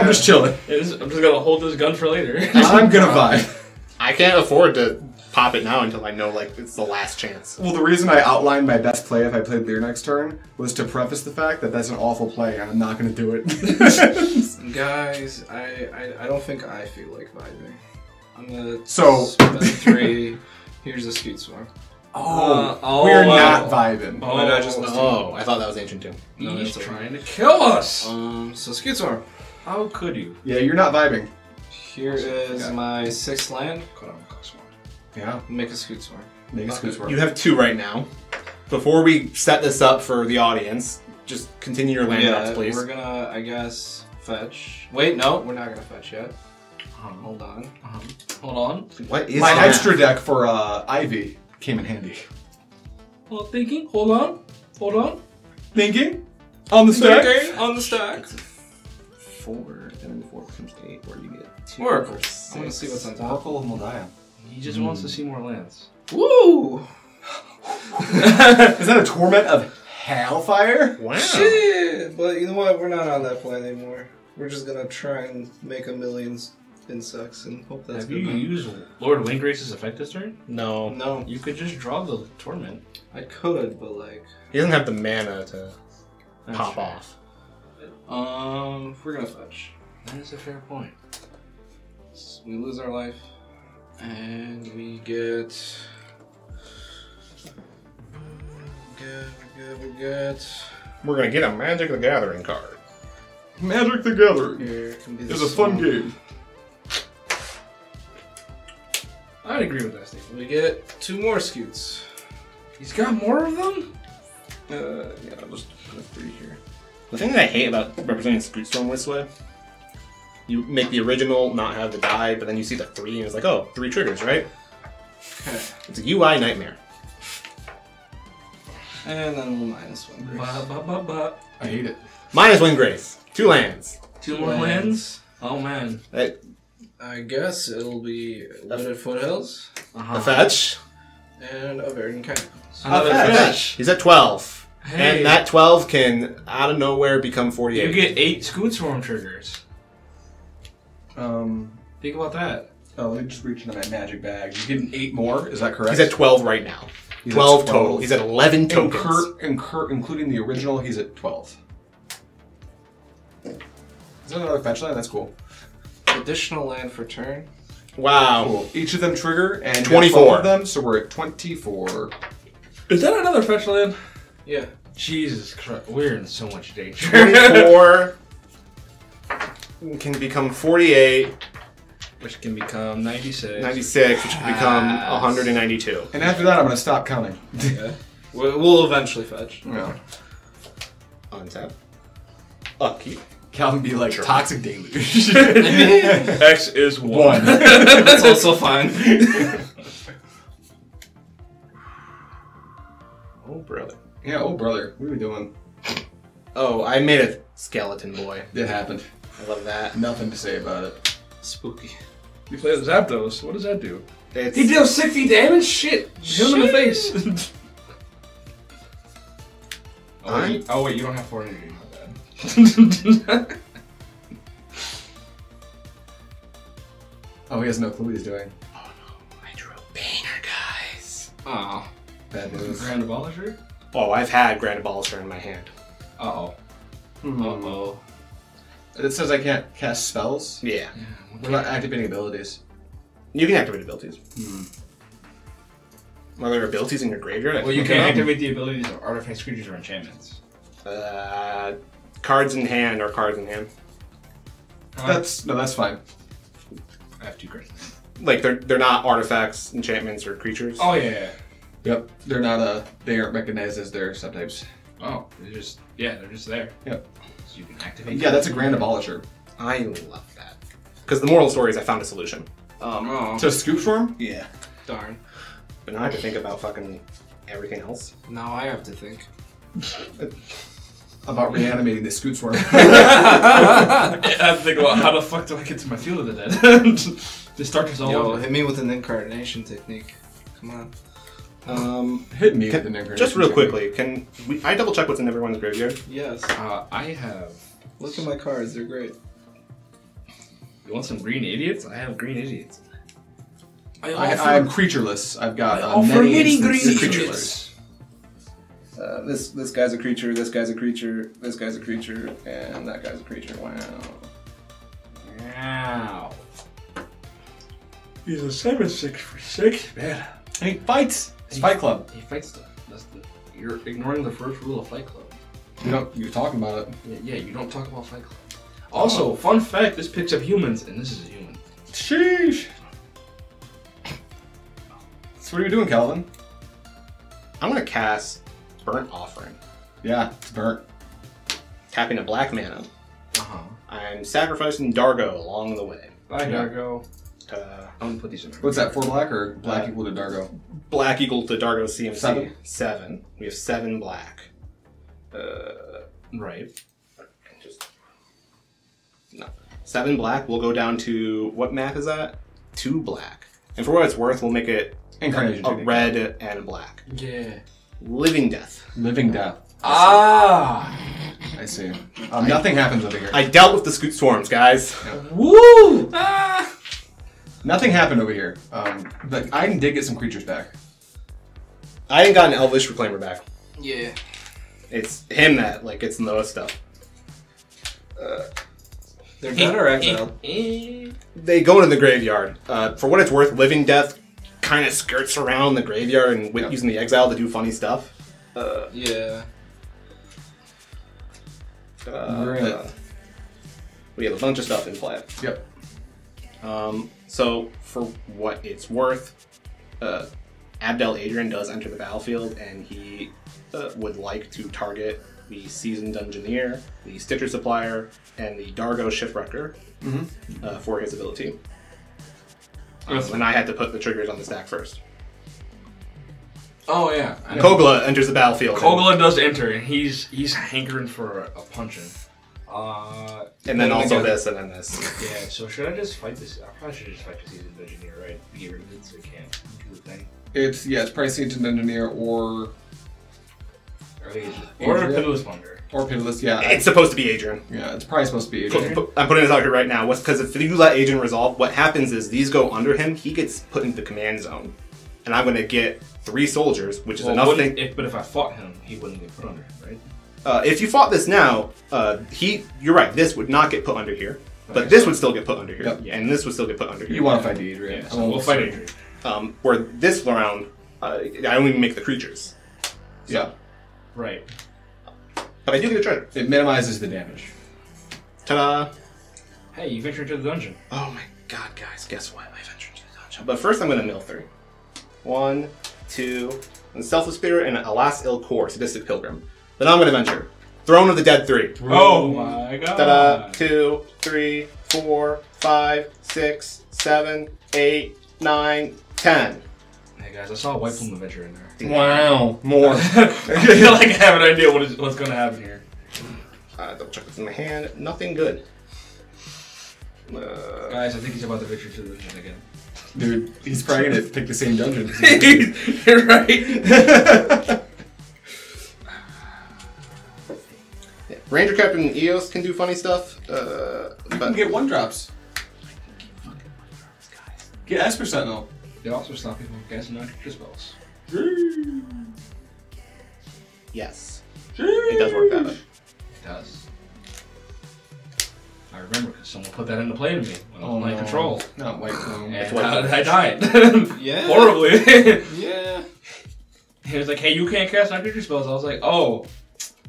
I'm just chilling. I'm just gonna hold this gun for later. I'm gonna vibe. I can't afford to pop it now until I know, like, it's the last chance. Well, the reason I outlined my best play if I played Lier next turn was to preface the fact that that's an awful play and I'm not gonna do it. Guys, I don't think I feel like vibing. I'm gonna So- spend 3. Here's a Skeet Swarm. We're not vibing. Might I just Oh, I thought that was Ancient Tomb. No, He's that's okay. trying to kill us. So Skeet Swarm. How could you? Yeah, you're not vibing. Here is my 6th land. Kodama cost one. Yeah, Make a Skeet Swarm. make a scoot You have 2 right now. Before we set this up for the audience, just continue your land drops, please. We're gonna, I guess, fetch. Wait, no, we're not gonna fetch yet. Hold on. Hold on. What is My that? extra deck for Ivy came in handy. Well, thinking. Hold on. Hold on. Thinking? On the stack? Okay, on the stack. 4, and 4 becomes 8, where you get 2. Oracle. I want to see what's on top. Oracle of Moldiah. He just wants to see more lands. Woo! Is that a torment of hellfire? Wow. Shit! But you know what? We're not on that plan anymore. We're just gonna try and make a million insects and hope that's Have good. you used Lord Windgrace's effect this turn? No. No, You could just draw the torment. I could, but like, He doesn't have the mana to That's pop fair. off. we're gonna fetch. That is a fair point. We lose our life, and we get. We get. We're gonna get a Magic the Gathering card. Magic the Gathering. Here can be the It's a fun swamp. game. I'd agree with that statement. We get 2 more scoots. He's got more of them? Yeah, I'll just put a 3 here. The thing that I hate about representing Screwstorm this way, you make the original not have the die, but then you see the 3 and it's like, oh, 3 triggers, right? Okay. It's a UI nightmare. And then we'll minus 1. Ba. I hate it. Minus Windgrace. 2 lands. 2 more lands? Oh man. I guess it'll be Wooded Foothills Uh-huh. A fetch. and a Verdant Catacombs. Another A fetch. He's at 12. Hey. And that 12 can, out of nowhere, become 48. You get 8 Scootsworm triggers. Oh, Think about that. let me just reach into my magic bag. You're getting 8 more, is that correct? He's at 12 right now. He's at 12 total. He's at 11 tokens. Including the original, he's at 12. Is that another fetch land? That's cool. Additional land for turn. Wow. Cool. Each of them trigger, and you have 24 12 of them, so we're at 24. Is that another fetch land? Yeah. Jesus Christ. We're in so much danger. 24 can become 48, Which can become 96. 96, which can become 192. And after that, I'm going to stop counting. Yeah. We'll eventually fetch. Yeah. Untap. Upkeep. Calvin be like, toxic deluge. X is 1. That's also fine. Oh, brother. Yeah, oh brother, what are we doing? Oh, I made a skeleton boy. It happened. I love that. Nothing to say about it. Spooky. You play with Zapdos. What does that do? It's, He deals 60 damage? Shit. Hit him in the face. Oh, wait, you don't have 4 energy. My bad. Oh, he has no clue what he's doing. Oh no, I drew a banger, guys. Aw. Bad news. Grand Abolisher? Oh, I've had Grand Abolisher in my hand. Uh-oh. Uh-oh. It says I can't cast spells. Yeah. We're not activating abilities. You can activate abilities. Are there abilities in your graveyard? Well, you can activate the abilities of artifacts, creatures, or enchantments. Cards in hand or cards in hand. That's fine. I have 2 cards. Like they're not artifacts, enchantments, or creatures. Oh, yeah. Yep. They're not they aren't recognized as their subtypes. Oh, they're just there. Yep. So you can activate Yeah, that's a Grand Abolisher. I love that. Because the moral story is I found a solution. Oh. To Scoop Swarm? Yeah. Darn. But now I have to think about fucking everything else. Now I have to think. About reanimating the Scoot Swarm. I have to think about how the fuck do I get to my Field of the Dead? The starters all Yo, over. hit me with an incarnation technique. Come on. Hit me with the Necrodancer. Just real quickly, can I double check what's in everyone's graveyard? Yes. I have... Look at my cards. They're great. You want some green idiots? I have green idiots. I'm creatureless. I've got offer many many instances green of idiots. This guy's a creature, this guy's a creature, this guy's a creature, and that guy's a creature. Wow. Wow. He's a 7/6 for 6, man. And he fights. It's Fight Club. He fights stuff. You're ignoring the first rule of Fight Club. You're talking about it. Yeah, you don't talk about Fight Club. Also, fun fact, this picks up humans, and this is a human. Sheesh. So what are you doing, Calvin? I'm gonna cast Burnt Offering. Yeah, it's burnt. Tapping a black mana. Uh-huh. I'm sacrificing Dargo along the way. Bye, Yeah. Dargo. Ta-da. I'm gonna put these in there. What's that? 4 black or black equal to Dargo? Black equal to Dargo CMC. 7? 7. We have 7 black. Right. Just no. 7 black. We'll go down to what math is that? 2 black. And for what it's worth, we'll make it Incarnation. a red and a black. Yeah. Living Death. Living death. Ah! I see. Nothing happens over here. I dealt with the Scoot Swarms, guys. Woo! Nothing happened over here. But I did get some creatures back. I ain't got an Elvish Reclaimer back. Yeah. It's him that like gets the most stuff. They're dead or exiled? They go into the graveyard. For what it's worth, Living Death kind of skirts around the graveyard and using the exile to do funny stuff. Yeah. We have a bunch of stuff in play. Yep. So for what it's worth, Abdel Adrian does enter the battlefield, and he would like to target the Seasoned Dungeoneer, the Stitcher Supplier, and the Dargo Shipwrecker for his ability. And I had to put the triggers on the stack first. Oh yeah. Kogla enters the battlefield. Kogla does enter, and he's hankering for a punching. And then also this, and then this. Yeah, so should I just fight this? I probably should just fight the Seasoned Engineer, right? Get rid of it so it can't do the thing. It's probably Seasoned Engineer or Pitiless Plunder. Or Pitiless, yeah. It's supposed to be Adrian. Yeah, it's probably supposed to be Adrian. I'm putting this out here right now. Because if you let Adrian resolve, what happens is these go under him, he gets put into the command zone. And I'm going to get 3 soldiers, which is enough thing. But if I fought him, he wouldn't get put under him, right? If you fought this now, you're right, this would not get put under here. But this would still get put under here. Yep. And this would still get put under here. You want to fight the Adrian. Yeah, so we'll fight Adrian. Where this round, I don't even make the creatures. So. Yeah. Right. But I do get a treasure. It minimizes the damage. Ta-da! Hey, you ventured into the dungeon. Oh my god, guys, guess what? I ventured into the dungeon. But first I'm going to mill 3. 1, 2, and Selfless Spirit, and Alas Il Core, Sadistic Pilgrim. Then I'm going to venture. Throne of the Dead 3. Oh my god. Ta-da! 2, 3, 4, 5, 6, 7, 8, 9, 10. Hey guys, I saw a White Plume Adventure in there. Wow. More. I feel like I have an idea what's going to happen here. Double check what's in my hand. Nothing good. Guys, I think he's about to venture to the dungeon again. Dude, he's probably going to pick the same dungeon. You're right. Ranger Captain and Eos can do funny stuff. You can get 1-drops. Get Esper Sentinel. They also stop people from casting non-creature spells. Yes. It does work that way. It does. I remember because someone put that into play to me when I was playing Control. Not White Plume. And I died. Yeah. Horribly. Yeah. He was like, hey, you can't cast non-creature spells. I was like, oh.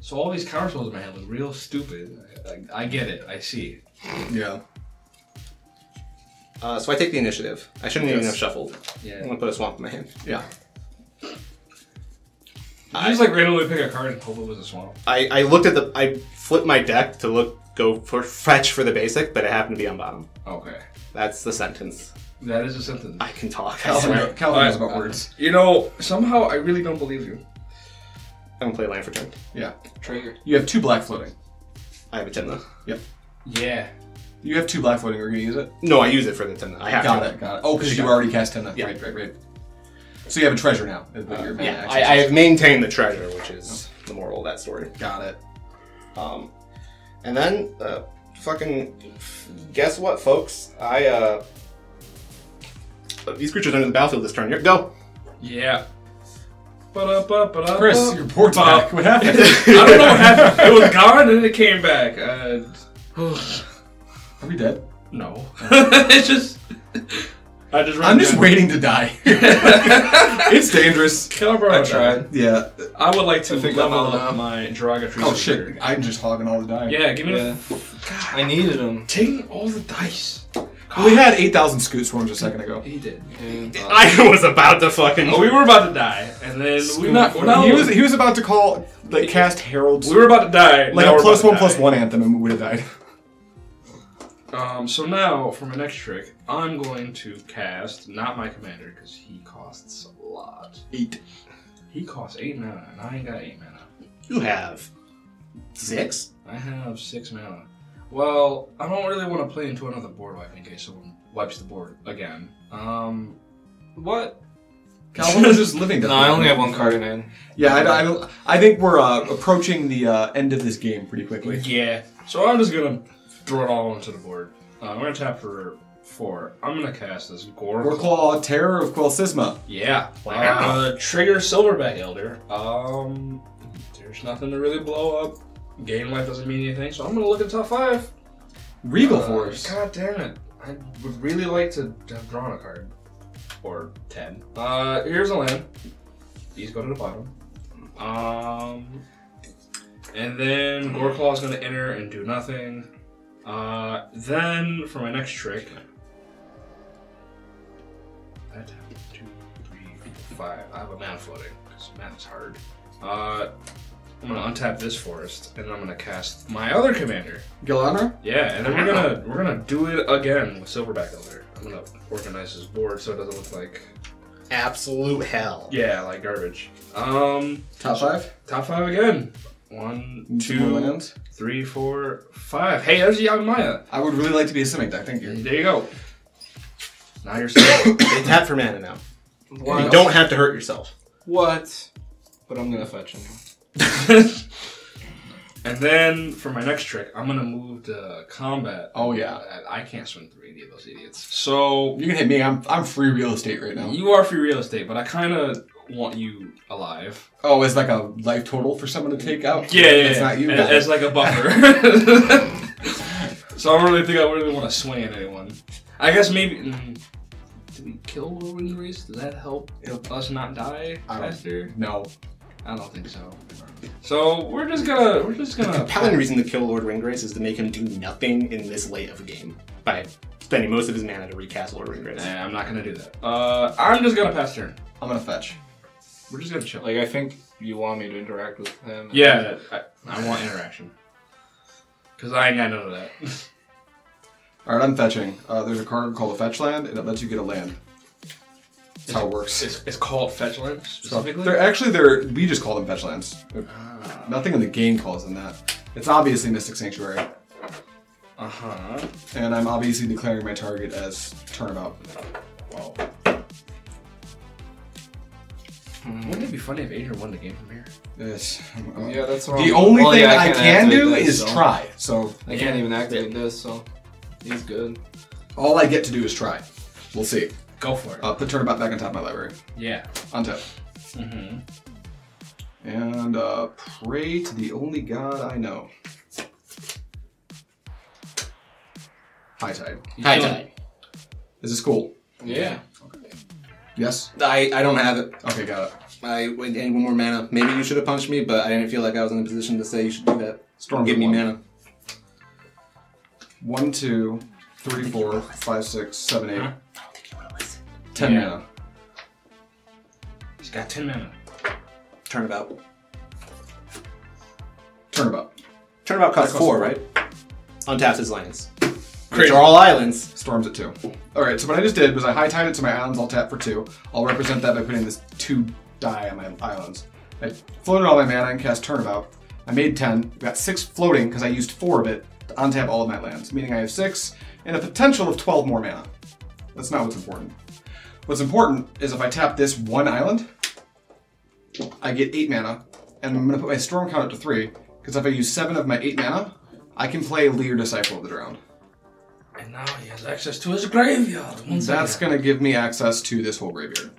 So all these counter spells in my hand look real stupid. I get it. I see. Yeah. So I take the initiative. I shouldn't even have shuffled. Yeah. I'm going to put a swamp in my hand. Yeah. You just like randomly pick a card and hope it was a swamp. I looked at I flipped my deck to go for fetch for the basic, but it happened to be on bottom. Okay. That's the sentence. That is a sentence. I can talk. I swear. Calvin knows about words. You know, somehow I really don't believe you. I'm going to play land for turn. Yeah. Trigger. You have 2 black floating. I have a Tymna. Yep. Yeah. You have 2 black floating. Are you going to use it? No, I use it for the Tymna. I have Got to. it. Oh, because you already cast Tymna. Yeah. Right. So you have a treasure now. Yeah, I have maintained the treasure, which is the moral of that story. Got it. And then, fucking, guess what, folks? These creatures enter the battlefield this turn. Go! Yeah. Chris, your board's back. What happened? I don't know what happened. It was gone and then it came back. Are we dead? No. It's just... I'm just waiting to die. It's dangerous. I tried. Yeah. I would like to think level I'm out up now. my derogatory. Oh shit! I'm just hogging all the die. Yeah, give me Yeah. the... I needed them. Taking all the dice. We had 8,000 Scoot Swarms a second ago. He did. I was about to fucking... Oh, we were about to die, and then we're not. He was about to cast Herald's. We were about to die. Like now a we're about to die. +1/+1 anthem, and we would have died. So now, for my next trick, I'm going to cast, not my commander, because he costs a lot. 8. He costs 8 mana, and I ain't got 8 mana. You have 6? I have 6 mana. Well, I don't really want to play into another board wipe in case someone wipes the board again. What? Calvin is just living. No, I only have 1 card in hand. Yeah, I think we're approaching the end of this game pretty quickly. Yeah. So I'm just gonna throw it all onto the board. I'm gonna tap for 4. I'm gonna cast this Goreclaw, Terror of Quilsisma. Yeah. Wow. Trigger Silverback Elder. There's nothing to really blow up. Game life doesn't mean anything, so I'm gonna look at top 5. Regal Force. God damn it. I would really like to have drawn a card. Or 10. Here's a land. These go to the bottom. And then Goreclaw is going to enter and do nothing. Then for my next trick, I have 2, 3, 4, 5. I have a mana floating because math is hard. I'm going to untap this forest, and then I'm going to cast my other commander. Gilanra? Yeah, and then we're gonna do it again with Silverback Elder. I'm gonna organize his board so it doesn't look like absolute hell. Yeah, like garbage. Top 5? Top 5 again. 1, 2 more 2, lands. 3, 4, 5. Hey, there's Yamaya. I would really like to be a Simic deck, thank you. There you go. Now you're set. They tap for mana now. What? You don't have to hurt yourself. What? But I'm gonna fetch him. And then for my next trick, I'm gonna move to combat. Oh yeah, I can't swing through any of those idiots. So you can hit me. I'm free real estate right now. You are free real estate, but I kind of want you alive. Oh, it's like a life total for someone to take out. Yeah, it's not you. It's like a buffer. So I don't really think I really want to swing at anyone. I guess maybe. Did we kill Windgrace? Does that help us not die faster? No. I don't think so. So we're just gonna. The compelling reason to kill Lord Windgrace is to make him do nothing in this late of a game by spending most of his mana to recast Lord Windgrace. Nah, I'm not gonna do that. I'm just gonna pass turn. I'm gonna fetch. We're just gonna chill. Like I think you want me to interact with him. Yeah, I want interaction. Cause I ain't got none of that. All right, I'm fetching. There's a card called a fetch land, and it lets you get a land. That's how it works. It's called fetch land specifically. We just call them fetch lands. Nothing in the game calls them that. It's obviously Mystic Sanctuary. And I'm obviously declaring my target as Turnabout. Wow. Wouldn't it be funny if Adrian won the game from here? Yes. Yeah, that's what the only thing I can do is try. So I can't even activate this, so he's good. All I get to do is try. We'll see. Go for it. Put Turnabout back on top of my library. Yeah. Untap. And pray to the only god I know. High Tide. High Tide. Is this cool? Yeah. Okay. Yes? I don't have it. Okay, got it. I need one more mana. Maybe you should have punched me, but I didn't feel like I was in a position to say you should do that. Storm Give me one. mana. 1, 2, 3, 4, 5, 6, 7, 8. I don't think you want to listen. 10 mana. He's got 10 mana. Turnabout. Turnabout. Turnabout costs 4, right? Untaps his lands. Crazy. Which are all islands. Storms at 2. Alright, so what I just did was I high-tied it to my islands, I'll tap for 2. I'll represent that by putting this 2 die on my islands. I floated all my mana and cast Turnabout. I made 10, got 6 floating because I used 4 of it to untap all of my lands, meaning I have 6 and a potential of 12 more mana. That's not what's important. What's important is if I tap this 1 island, I get 8 mana, and I'm going to put my storm count up to 3, because if I use 7 of my 8 mana, I can play Lier, Disciple of the Drowned. And now he has access to his graveyard. That's going to give me access to this whole graveyard.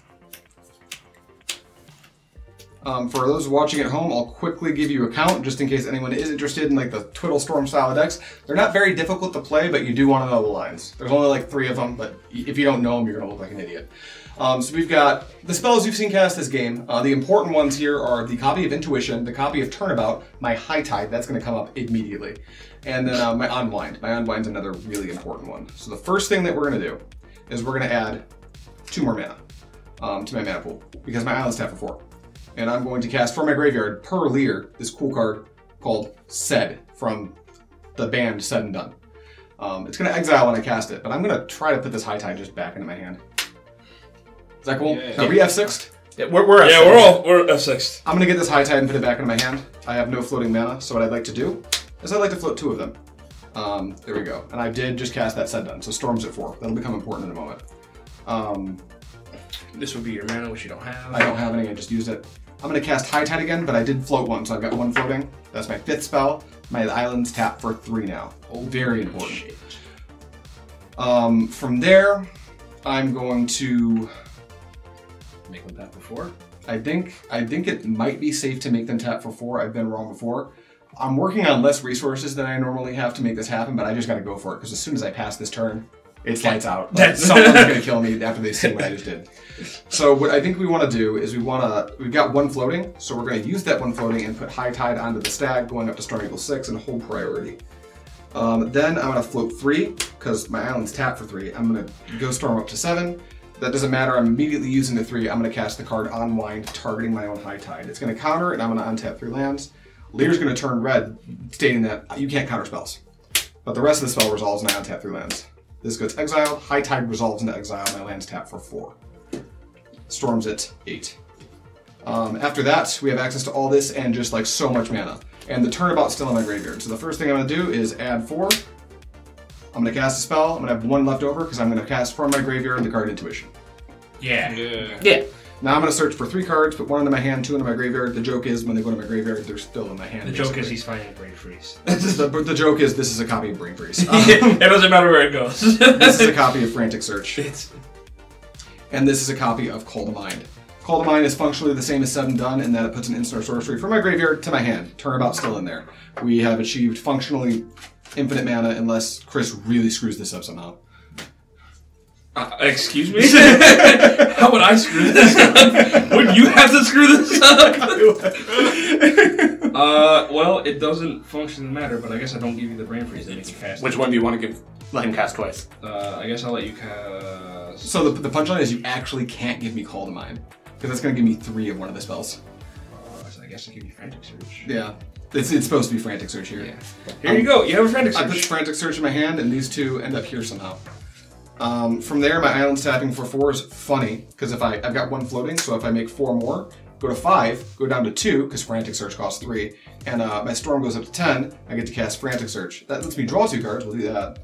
For those watching at home, I'll quickly give you a count, just in case anyone is interested in like the Twiddle Storm style decks. They're not very difficult to play, but you do want to know the lines. There's only like 3 of them, but if you don't know them, you're going to look like an idiot. So we've got the spells you've seen cast this game. The important ones here are the copy of Intuition, the copy of Turnabout, my High Tide, that's going to come up immediately, and then my Unwind. My Unwind's another really important one. So the first thing that we're going to do is we're going to add 2 more mana to my mana pool, because my island's tap for 4. And I'm going to cast from my graveyard, per Lier, this cool card called Said, from the band Said and Done. It's going to exile when I cast it, but I'm going to try to put this High Tide just back into my hand. Is that cool? Yeah. Are we F6'd? Yeah, we're Yeah, we're F6. I'm going to get this High Tide and put it back into my hand. I have no floating mana, so what I'd like to do is I'd like to float 2 of them. There we go. And I did just cast that set done, so Storm's at 4. That'll become important in a moment. This would be your mana, which you don't have. I don't have any, I just used it. I'm going to cast High Tide again, but I did float 1, so I've got 1 floating. That's my 5th spell. My island's tapped for 3 now. Very important. Shit. From there, I'm going to... Make them tap for 4. I think it might be safe to make them tap for 4. I've been wrong before. I'm working on less resources than I normally have to make this happen, but I just got to go for it, because as soon as I pass this turn, it's lights out. Like, someone's going to kill me after they see what I just did. So what I think we want to do is we've got 1 floating, so we're going to use that 1 floating and put High Tide onto the stag, going up to Storm equals 6 and hold priority. Then I'm going to float 3, because my island's tapped for 3. I'm going to go Storm up to 7. That doesn't matter, I'm immediately using the 3. I'm going to cast the card Unwind, targeting my own High Tide. It's going to counter, and I'm going to untap 3 lands. Lier's going to turn red, stating that you can't counter spells. But the rest of the spell resolves and I untap 3 lands. This gets exiled, High Tide resolves into exile, my land's tapped for 4. Storm's at 8. After that, we have access to all this and just like so much mana. And the turnabout's still in my graveyard. So the first thing I'm going to do is add 4. I'm going to cast a spell. I'm going to have 1 left over because I'm going to cast from my graveyard the card Intuition. Yeah. Now I'm going to search for 3 cards, put 1 into my hand, 2 into my graveyard. The joke is when they go to my graveyard, they're still in my hand. The joke is he's finding Brain Freeze. the joke is this is a copy of Brain Freeze. It doesn't matter where it goes. This is a copy of Frantic Search. And this is a copy of Call to Mind. Call to Mind is functionally the same as 7 Done in that it puts an instant or sorcery from my graveyard to my hand. Turnabout still in there. We have achieved functionally infinite mana unless Chris really screws this up somehow. Excuse me? How would I screw this up? Would you have to screw this up? Well, it doesn't function matter, but I guess I don't give you the Brain Freeze that makes you cast. Which one do you want to let him cast twice? I guess I'll let you cast... So the punchline is you actually can't give me Call to Mind. Because that's going to give me 3 of one of the spells. So I guess I'll give you Frantic Search. Yeah. It's supposed to be Frantic Search here. Yeah. Here you go, you have a Frantic Search. I put Frantic Search in my hand, and these 2 end up here somehow. From there, my island's tapping for 4 is funny, because I've got 1 floating, so if I make 4 more, go to 5, go down to 2, because Frantic Search costs 3, and my Storm goes up to 10, I get to cast Frantic Search. That lets me draw 2 cards, we'll do that.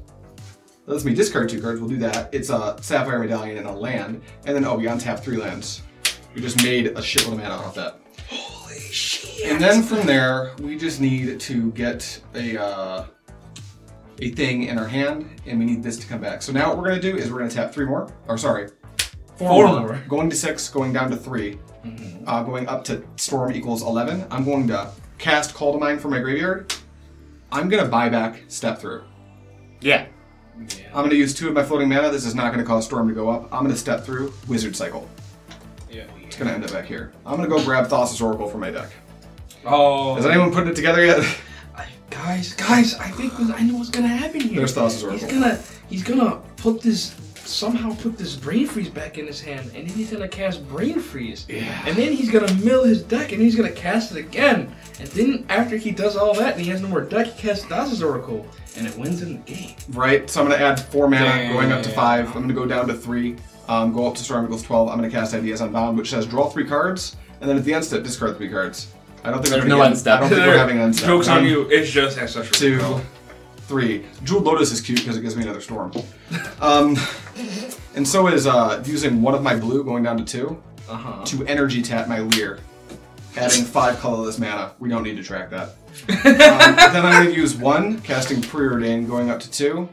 That lets me discard 2 cards, we'll do that. It's a Sapphire Medallion and a land, and then, we untap 3 lands. We just made a shitload of mana off that. Holy shit! And then from there, we just need to get a thing in our hand, and we need this to come back. So now what we're going to do is we're going to tap 3 more, or sorry, 4 more. Going to 6, going down to 3, going up to Storm equals 11. I'm going to cast Call to Mind from my graveyard. I'm going to buy back Step Through. Yeah. I'm going to use 2 of my floating mana. This is not going to cause Storm to go up. I'm going to Step Through Wizard Cycle. Yeah. It's going to end up back here. I'm going to go grab Thassa's Oracle from my deck. Oh. Has anyone put it together yet? Guys, I think I know what's gonna happen here. There's Thassa's Oracle. He's gonna somehow put this Brain Freeze back in his hand, and then he's gonna cast Brain Freeze. Yeah. And then he's gonna mill his deck, and he's gonna cast it again. And then after he does all that, and he has no more deck, he casts Thassa's Oracle, and it wins in the game. Right, so I'm going to add 4 mana, going up to 5. I'm going to go down to 3, go up to Storm equals 12. I'm going to cast Ideas Unbound, which says draw 3 cards, and then at the end step, discard 3 cards. I don't think There's no end step. I don't think we're having an end step. Joke's on you, it's just Ancestral. 2, 3. Jeweled Lotus is cute because it gives me another Storm. And so is using 1 of my blue, going down to 2, to energy tap my Lier, adding 5 colorless mana. We don't need to track that. Then I'm going to use 1, casting Preordain, going up to 2.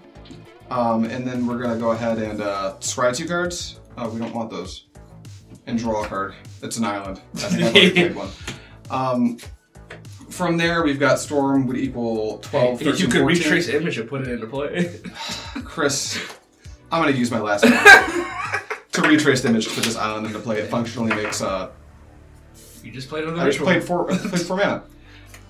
And then we're going to go ahead and scry 2 cards. We don't want those. And draw a card. It's an island. I think I've already played 1. From there, we've got Storm would equal 12, 13, If you could 14. retrace the image and put it into play. Chris, I'm going to use my last one to retrace the image to put this island into play. It functionally makes... You just played another I just played 4 mana.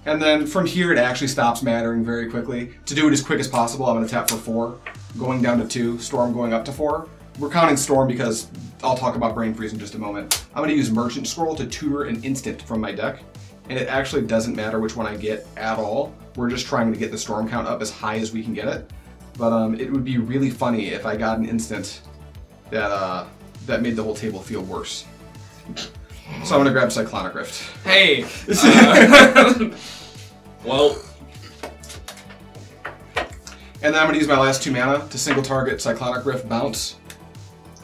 And then from here, it actually stops mattering very quickly. To do it as quick as possible, I'm going to tap for 4, going down to 2, Storm going up to 4. We're counting Storm because I'll talk about Brain Freeze in just a moment. I'm going to use Merchant Scroll to tutor an instant from my deck. And it actually doesn't matter which one I get at all. We're just trying to get the Storm count up as high as we can get it. but it would be really funny if I got an instant that that made the whole table feel worse. So I'm gonna grab Cyclonic Rift. Hey! Well... And then I'm gonna use my last 2 mana to single target Cyclonic Rift bounce.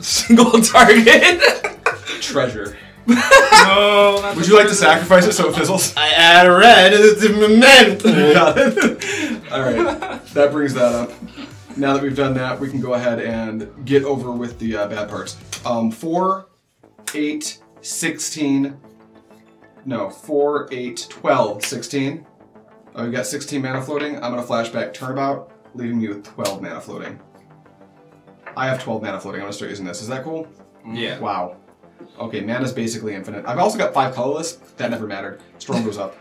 Single target? Treasure. No, Would you like to sacrifice it so it fizzles? I add a red to momentum. Got it. Alright, that brings that up. Now that we've done that, we can go ahead and get over with the bad parts. 4, 8, 16. No, 4, 8, 12, 16. Oh, we've got 16 mana floating. I'm going to flashback turnabout, leaving me with 12 mana floating. I have 12 mana floating. I'm going to start using this. Is that cool? Yeah. Wow. Okay, mana's basically infinite. I've also got 5 colorless. That never mattered. Storm goes up.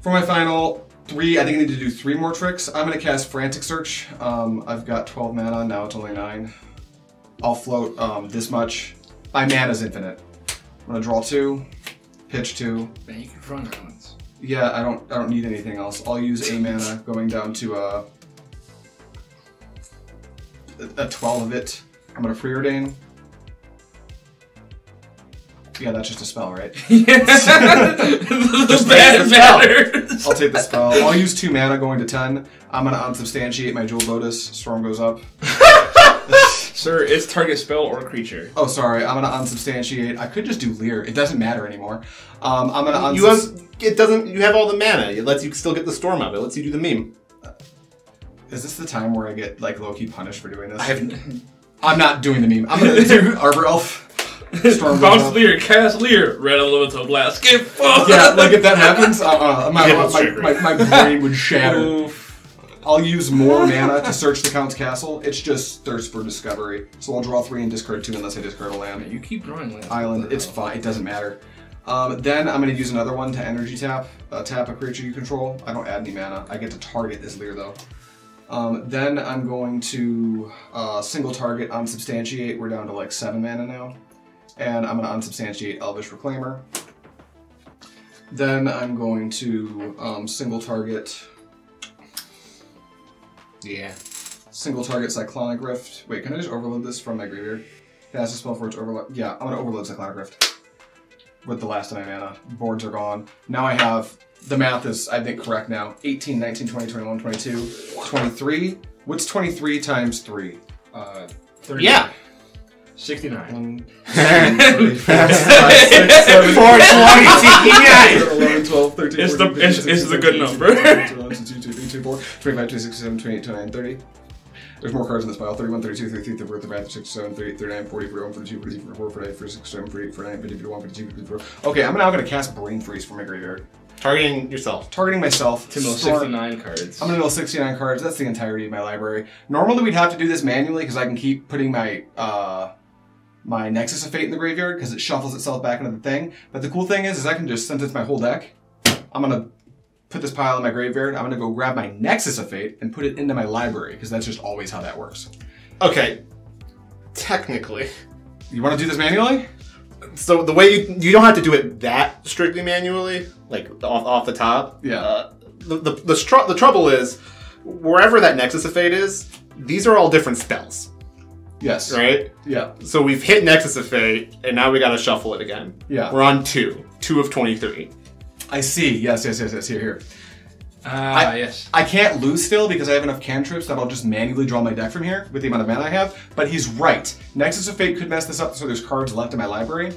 For my final 3, I think I need to do 3 more tricks. I'm going to cast Frantic Search. I've got 12 mana. Now it's only 9. I'll float this much. My mana's infinite. I'm going to draw 2, pitch 2. Man, you can run islands. Yeah, I don't need anything else. I'll use a mana going down to a 12 of it. I'm going to preordain. Yeah, that's just a spell, right? Just bad matters. I'll take the spell. I'll use 2 mana going to 10. I'm going to unsubstantiate my Jewel Lotus. Storm goes up. Sir, it's target spell or creature. Oh, sorry. I'm going to unsubstantiate. I could just do Lier. It doesn't matter anymore. I'm going to It doesn't. You have all the mana. It lets you still get the storm out. It lets you do the meme. Is this the time where I get like low-key punished for doing this? I'm not doing the meme. I'm going to do Arbor Elf. Storm bounce Lier, cast Lier, red elemental blast, get fucked. Yeah, like if that happens, my brain would shatter. Oof. I'll use more mana to search the Count's castle. It's just thirst for discovery. So I'll draw 3 and discard 2 unless I discard a land. You keep drawing lands. Island, it's fine. It doesn't matter. Then I'm going to use another one to energy tap. Tap a creature you control. I don't add any mana. I get to target this Lier though. Then I'm going to single target unsubstantiate. We're down to like 7 mana now. And I'm going to unsubstantiate Elvish Reclaimer. Then I'm going to single target... Yeah. Single target Cyclonic Rift. Wait, can I just overload this from my graveyard? Cast a spell for its overload. Yeah, I'm going to overload Cyclonic Rift. With the last of my mana. Boards are gone. Now I have... The math is, I think, correct now. 18, 19, 20, 21, 22, 23. What's 23 times 3? 30. Yeah. 69. 11, 12, 13, It's 14, 15, the 16, good 17, number. 18, 19, 20, 21, 25, 26, 27, 28, 29, 30. There's more cards in this pile. 31, 32, 33, 34, 35, 36, 37, 38, 39, 40, 41, 42, 43, 44, 45, 46, 47, 48, 49, 50, 51, 52, 54. Okay, I'm now going to cast Brain Freeze from my graveyard. Targeting yourself. Targeting myself. To mill 69 cards. I'm going to mill 69 cards. That's the entirety of my library. Normally we'd have to do this manually because I can keep putting my my Nexus of Fate in the graveyard because it shuffles itself back into the thing. But the cool thing is I can just, since it's my whole deck, I'm going to put this pile in my graveyard. I'm going to go grab my Nexus of Fate and put it into my library because that's just always how that works. Okay. Technically. You want to do this manually? So the way you don't have to do it that strictly manually, like off the top. Yeah. The trouble is, wherever that Nexus of Fate is, these are all different spells. Yes. Right? Yeah. So we've hit Nexus of Fate, and now we gotta shuffle it again. Yeah. We're on 2. 2 of 23. I see. Yes. Here. Yes. I can't lose still because I have enough cantrips that I'll just manually draw my deck from here with the amount of mana I have. But he's right. Nexus of Fate could mess this up so there's cards left in my library.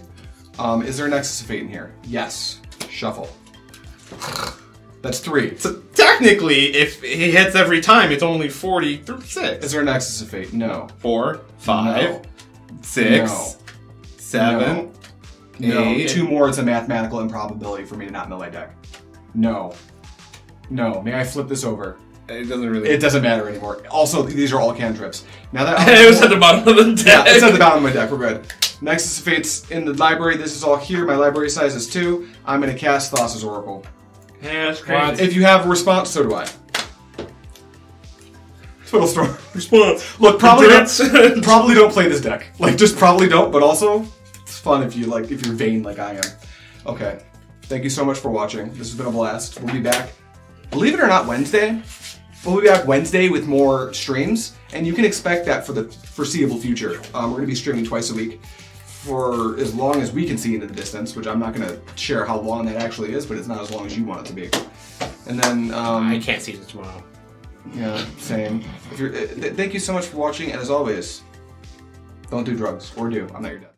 Is there a Nexus of Fate in here? Yes. Shuffle. That's 3. So technically, if he hits every time, it's only 46. Is there a Nexus of Fate? No. 4, 5, No. 6, No. 7, No. 8. 2 more, it's a mathematical improbability for me to not mill my deck. No. No. May I flip this over? It doesn't really... It doesn't matter anymore. Also, these are all cantrips. Now that It was at the bottom of the deck. Yeah, it's at the bottom of my deck. We're good. Nexus of Fate's in the library. This is all here. My library size is 2. I'm going to cast Thassa's Oracle. Yeah, that's crazy. If you have a response, so do I. Twiddlestorm. Response. Look, probably don't play this deck. Like, just probably don't. But also, it's fun if you're vain like I am. Okay. Thank you so much for watching. This has been a blast. We'll be back. Believe it or not, Wednesday. We'll be back Wednesday with more streams, and you can expect that for the foreseeable future. We're going to be streaming twice a week for as long as we can see into the distance, which I'm not going to share how long that actually is, but it's not as long as you want it to be. And then I can't see it tomorrow. Yeah, same. If you're, thank you so much for watching, and as always, don't do drugs, or do. I'm not your dad.